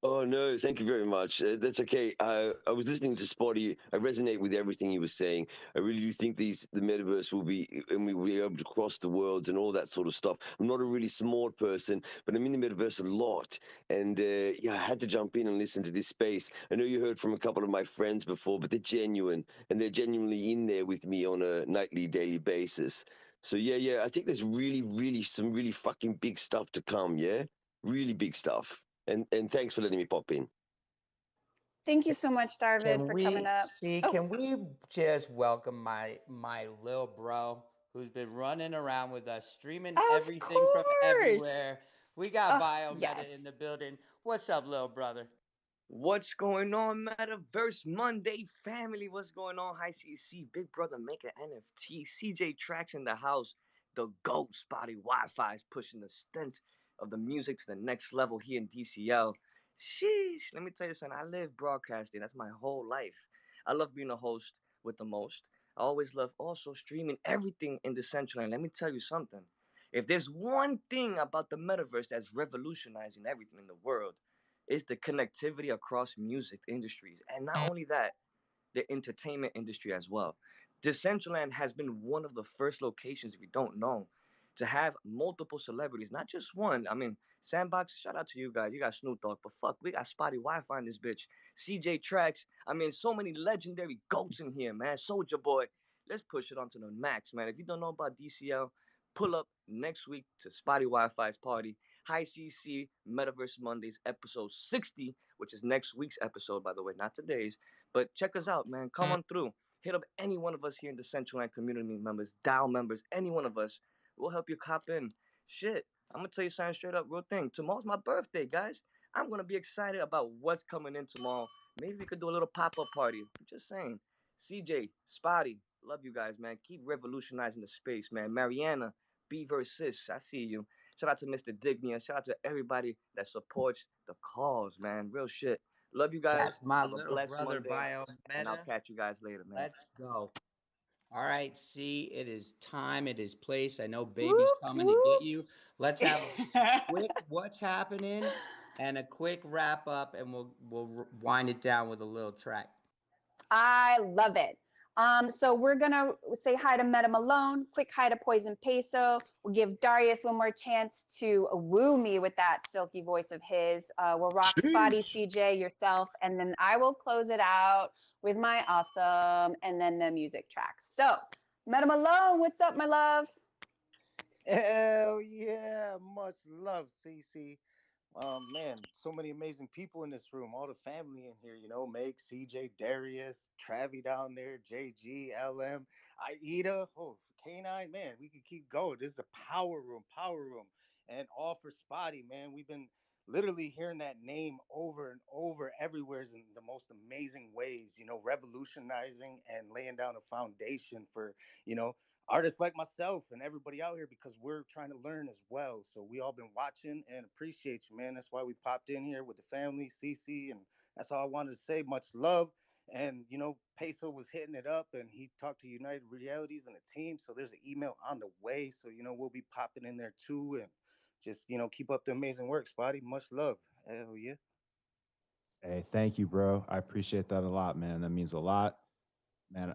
Oh no, thank you very much. That's okay. I was listening to Spotty. I resonate with everything he was saying. I really do think the metaverse will be, and we will be able to cross the worlds and all that sort of stuff. I'm not a really smart person, but I'm in the metaverse a lot, and yeah, I had to jump in and listen to this space. I know you heard from a couple of my friends before, but they're genuine, and they're genuinely in there with me on a nightly, daily basis. So yeah, I think there's really some really fucking big stuff to come. Yeah, really big stuff. And thanks for letting me pop in. Thank you so much, Darvid, Can for coming we up. see? Oh, Can we just welcome my little bro who's been running around with us, streaming of everything from course. everywhere? We got Oh, Biometa in the yes. building. What's up, little brother? What's going on, Metaverse Monday family? What's going on? Hi, CC, Big Brother Maker NFT, CJ Tracks in the house. The GOAT Spotty Wi-Fi is pushing the stint of the music to the next level here in DCL. Sheesh, let me tell you something. I live broadcasting. That's my whole life. I love being a host with the most. I always love also streaming everything in Decentraland. Let me tell you something. If there's one thing about the metaverse that's revolutionizing everything in the world, it's the connectivity across music industries. And not only that, the entertainment industry as well. Decentraland has been one of the first locations, if you don't know, to have multiple celebrities, not just one. I mean, Sandbox, shout out to you guys. You got Snoop Dogg, but fuck, we got Spotty Wi-Fi in this bitch. CJ Tracks. I mean, so many legendary goats in here, man. Soldier Boy. Let's push it on to the max, man. If you don't know about DCL, pull up next week to Spotty Wi-Fi's party. High CC Metaverse Mondays, episode 60, which is next week's episode, by the way, not today's. But check us out, man. Come on through. Hit up any one of us here in the Central Line community members, DAO members, any one of us. We'll help you cop in. Shit, I'm gonna tell you something straight up, real thing. Tomorrow's my birthday, guys. I'm gonna be excited about what's coming in tomorrow. Maybe we could do a little pop-up party. I'm just saying. CJ, Spotty, love you guys, man. Keep revolutionizing the space, man. Mariana, Beaver Sis, I see you. Shout out to Mr. Dignia. Shout out to everybody that supports the cause, man. Real shit. Love you guys. That's my Have a little blessed brother, Monday, and I'll Biometa. catch you guys later, man. Let's go. All right, see, it is time, it is place. I know baby's Whoop, coming to get whoop. you. Let's have a quick what's happening and a quick wrap up, and we'll wind it down with a little track. I love it. So we're gonna say hi to Meta Malone, quick hi to Poison Peso. We'll give Darius one more chance to woo me with that silky voice of his. We'll rock Spotty, Sheesh. CJ, yourself, and then I will close it out with my awesome and then the music tracks. So Meta Malone, what's up, my love? Hell yeah, much love, CC. Man, so many amazing people in this room. All the family in here, Meg, CJ, Darius, Travi down there, JG, LM, Aida, K9. Man, we could keep going. This is a power room. And all for Spotty, man. We've been literally hearing that name over and over everywhere in the most amazing ways, revolutionizing and laying down a foundation for, you know, artists like myself and everybody out here because we're trying to learn as well. So we all been watching and appreciate you, man. That's why we popped in here with the family, CC, and that's all I wanted to say. Much love. And Peso was hitting it up, and he talked to United Realities and the team. So there's an email on the way. So we'll be popping in there too, and just keep up the amazing work, Spotty. Much love. Hell yeah. Hey, thank you, bro. I appreciate that a lot, man. That means a lot, man.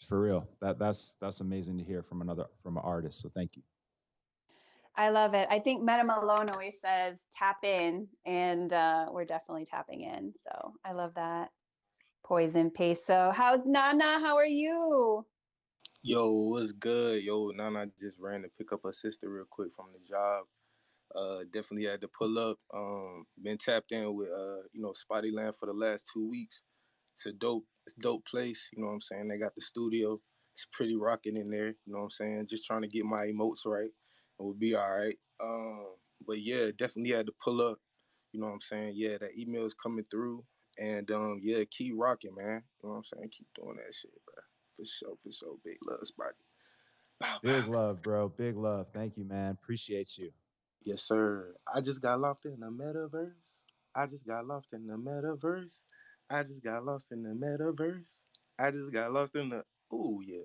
For real, that's amazing to hear from an artist. So thank you. I love it. I think Meta Malone always says tap in, and we're definitely tapping in. So I love that. Poison Peso. How's Nana? How are you? Yo, what's good? Yo, Nana just ran to pick up her sister real quick from the job. Definitely had to pull up. Been tapped in with Spotty Land for the last 2 weeks. It's a dope place. You know what I'm saying? They got the studio. It's pretty rocking in there. You know what I'm saying? Just trying to get my emotes right, and we'll be all right. But yeah, definitely had to pull up. You know what I'm saying? Yeah, that email is coming through. And yeah, keep rocking, man. You know what I'm saying? Keep doing that shit, bro. For sure, for sure. Big love, Spotty. Bow, bow. Big love, bro. Big love. Thank you, man. Appreciate you. Yes, sir. I just got lost in the metaverse. I just got lost in the metaverse. I just got lost in the metaverse. I just got lost in the. Oh yeah.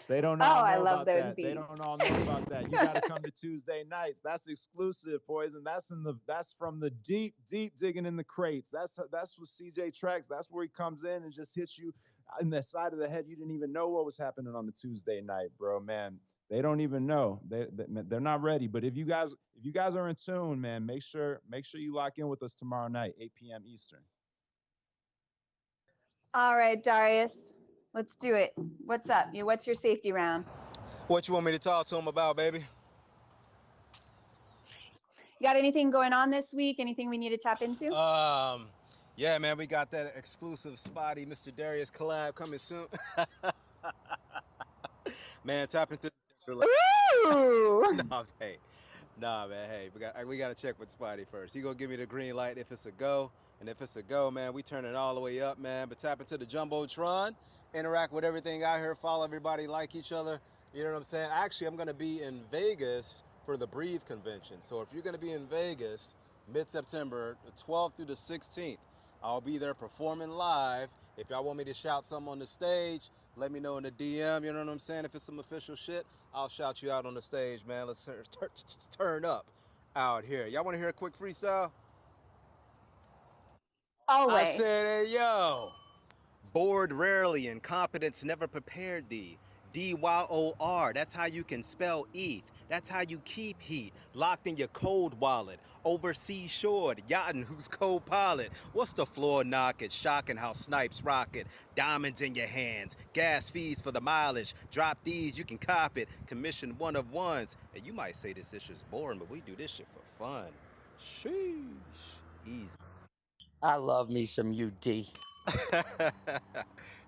They don't Oh, all I know love about those that. They don't beats. all know about that. You got to come to Tuesday nights. That's exclusive, Poison. That's from the deep, deep digging in the crates. That's what CJ tracks. That's where he comes in and just hits you in the side of the head. You didn't even know what was happening on the Tuesday night, bro. Man, they don't even know. They're not ready. But if you guys are in tune, man, make sure you lock in with us tomorrow night, 8 p.m. Eastern. All right, Darius, let's do it. What's up? What's your safety round? What you want me to talk to him about, baby? You got anything going on this week? Anything we need to tap into? Um, yeah, man, we got that exclusive Spotty Mr. Darius collab coming soon. Man, tap into the Ooh! no, hey, nah, man. Hey, we gotta check with Spidey first. He gonna give me the green light if it's a go, and if it's a go, man, we turn it all the way up, man. But tap into the jumbotron, interact with everything out here, follow everybody, like each other. You know what I'm saying? Actually, I'm gonna be in Vegas for the Breathe convention. So if you're gonna be in Vegas mid-September, the 12th through the 16th, I'll be there performing live. If y'all want me to shout something on the stage, let me know in the DM. You know what I'm saying? If it's some official shit, I'll shout you out on the stage, man. Let's turn up out here. Y'all want to hear a quick freestyle? I Always. said, hey, yo. Bored rarely and competence never prepared thee. DYOR, that's how you can spell ETH. That's how you keep heat. Locked in your cold wallet. Overseas shored, yachting who's co-pilot. What's the floor knock it? Shocking how snipes rocket. Diamonds in your hands. Gas fees for the mileage. Drop these, you can cop it. Commission one of ones. And you might say this shit's boring, but we do this shit for fun. Sheesh. Easy. I love me some UD.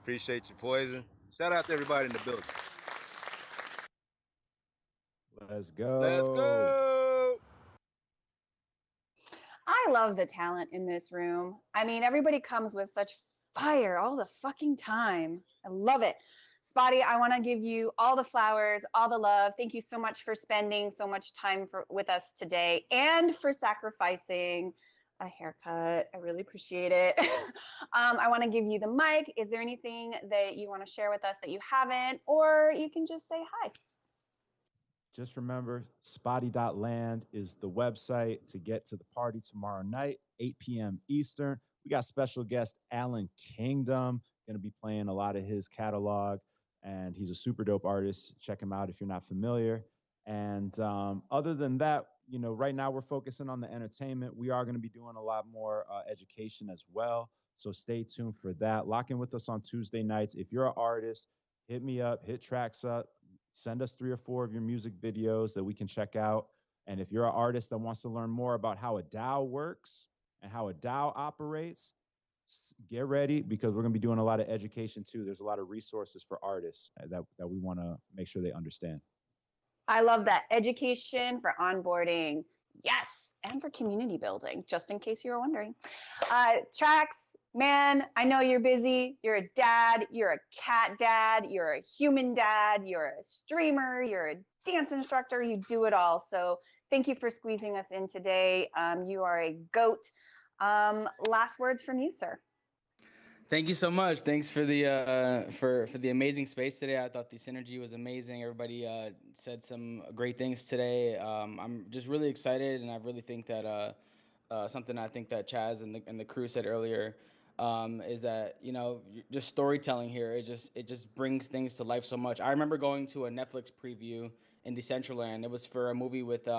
Appreciate you, Poison. Shout out to everybody in the building. Let's Let's go. go. I love the talent in this room. I mean, everybody comes with such fire all the fucking time. I love it. Spotty, I want to give you all the flowers, all the love. Thank you so much for spending so much time with us today and for sacrificing a haircut. I really appreciate it. I want to give you the mic. Is there anything that you want to share with us that you haven't, or you can just say hi? Just remember, spotty.land is the website to get to the party tomorrow night, 8 p.m. Eastern. We got special guest Alan Kingdom, going to be playing a lot of his catalog, and he's a super dope artist. Check him out if you're not familiar. And other than that, right now we're focusing on the entertainment. We are going to be doing a lot more education as well. So stay tuned for that. Lock in with us on Tuesday nights. If you're an artist, hit me up, hit tracks up, send us 3 or 4 of your music videos that we can check out. And if you're an artist that wants to learn more about how a DAO works and how a DAO operates, get ready because we're going to be doing a lot of education too. There's a lot of resources for artists that we want to make sure they understand. I love that. Education for onboarding. Yes. And for community building, just in case you were wondering. Trax, man, I know you're busy. You're a dad. You're a cat dad. You're a human dad. You're a streamer. You're a dance instructor. You do it all. So thank you for squeezing us in today. You are a goat. Last words from you, sir. Thank you so much. Thanks for the for the amazing space today. I thought the synergy was amazing. Everybody said some great things today. I'm just really excited, and I really think that something I think that Chaz and the crew said earlier is that just storytelling here. It just brings things to life so much. I remember going to a Netflix preview in Decentraland. It was for a movie with it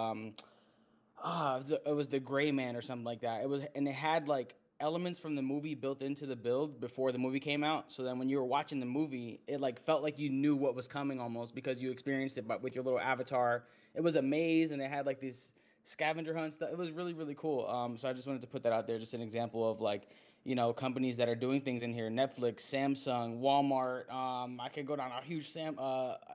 was the Gray Man or something like that. It was, and it had like elements from the movie built into the build before the movie came out. So then when you were watching the movie, it like felt like you knew what was coming almost because you experienced it, but with your little avatar. It was a maze, and it had like these scavenger hunts. It was really really cool. So I just wanted to put that out there, just an example of like companies that are doing things in here: Netflix, Samsung, Walmart. I could go down a huge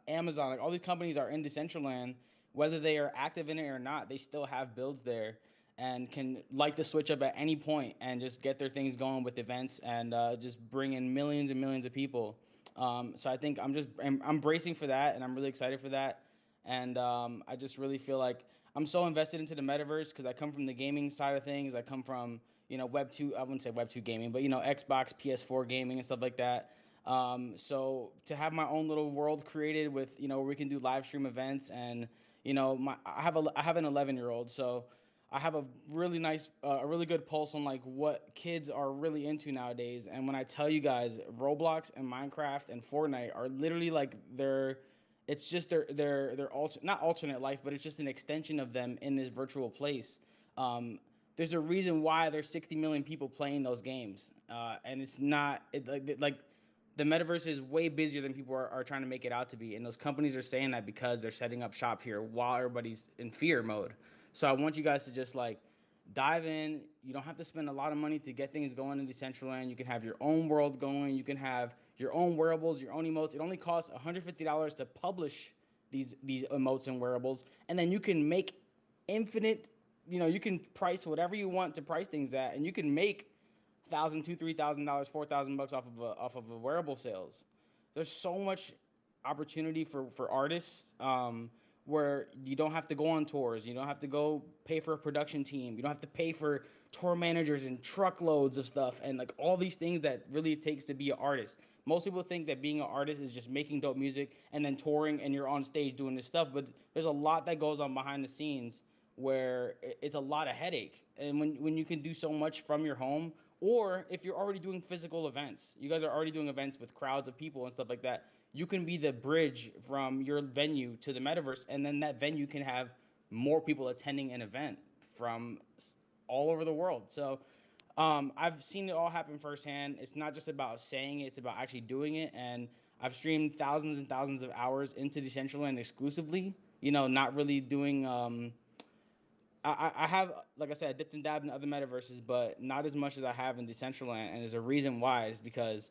Amazon. Like all these companies are in Decentraland, whether they are active in it or not, they still have builds there. and can light the switch up at any point and just get their things going with events and just bring in millions and millions of people. So I think I'm bracing for that, and I'm really excited for that. And I just really feel like I'm so invested into the metaverse because I come from the gaming side of things. I come from Web two. I wouldn't say Web two gaming, but Xbox, PS4 gaming and stuff like that. So to have my own little world created with where we can do live stream events and I have an 11-year-old, so I have a really good pulse on like what kids are really into nowadays. And when I tell you guys, Roblox and Minecraft and Fortnite are literally like it's just not alternate life, but it's just an extension of them in this virtual place. There's a reason why there's 60 million people playing those games, and it's not like the metaverse is way busier than people are trying to make it out to be. And those companies are saying that because they're setting up shop here while everybody's in fear mode. So I want you guys to just like dive in. You don't have to spend a lot of money to get things going in Decentraland. You can have your own world going. You can have your own wearables, your own emotes. It only costs $150 to publish these emotes and wearables, and then you can make infinite. You can price whatever you want to price things at, and you can make thousand, two, $3,000, $4,000 off of a wearable sales. There's so much opportunity for artists, where you don't have to go on tours, you don't have to go pay for a production team, you don't have to pay for tour managers and truckloads of stuff and like all these things that really it takes to be an artist. Most people think that being an artist is just making dope music and then touring and you're on stage doing this stuff, but there's a lot that goes on behind the scenes where it's a lot of headache. And when you can do so much from your home, or if you're already doing physical events, you guys are already doing events with crowds of people and stuff like that, you can be the bridge from your venue to the metaverse, and then that venue can have more people attending an event from all over the world. So I've seen it all happen firsthand. It's not just about saying it, it's about actually doing it. And I've streamed thousands and thousands of hours into Decentraland exclusively, not really doing I have, like I said, I dipped and dabbed in other metaverses, but not as much as I have in Decentraland. And there's a reason why. Is because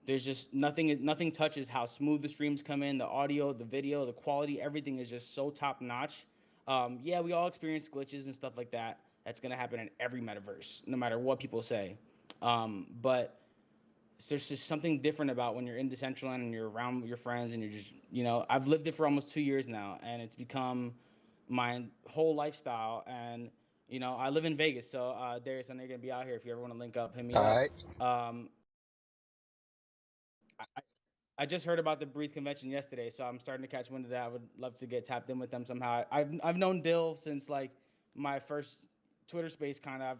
there's just nothing touches how smooth the streams come in, the audio, the video, the quality, everything is just so top notch. Yeah, we all experience glitches and stuff like that. That's gonna happen in every metaverse, no matter what people say. But there's just something different about when you're in Decentraland and you're around your friends and you're just, I've lived it for almost 2 years now, and it's become my whole lifestyle. And I live in Vegas, so Darius, I know you're gonna be out here. If you ever want to link up, hit me All up. right. Um, I just heard about the Breathe convention yesterday, so I'm starting to catch wind of that. I would love to get tapped in with them somehow. I've known Dill since like my first Twitter space. Kind of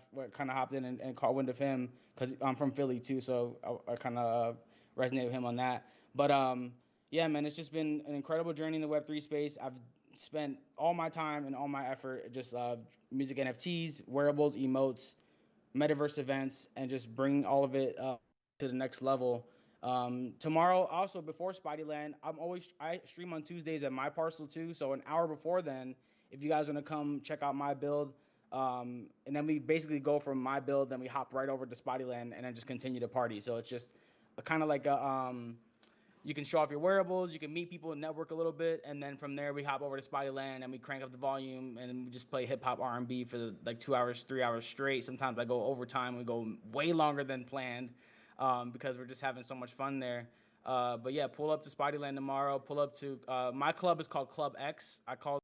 hopped in and caught wind of him because I'm from Philly too, so I kind of resonated with him on that. But yeah, man, it's just been an incredible journey in the Web3 space. I've spent all my time and all my effort just music NFTs, wearables, emotes, metaverse events, and just bring all of it to the next level. Tomorrow, also before Spideyland, I stream on Tuesdays at my parcel too. So an hour before then, if you guys want to come check out my build, and then we basically go from my build, then we hop right over to Spideyland, and then just continue to party. So it's just a kind of like a you can show off your wearables, you can meet people and network a little bit, and then from there we hop over to Spottyland and we crank up the volume and we just play hip hop R&B for like 2 hours, 3 hours straight. Sometimes I go overtime, we go way longer than planned, because we're just having so much fun there. But yeah, pull up to Spottyland tomorrow. Pull up to my club is called Club X. I call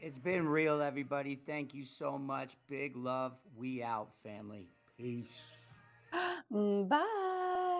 It's been real, everybody. Thank you so much. Big love. We out, family. Peace. Bye.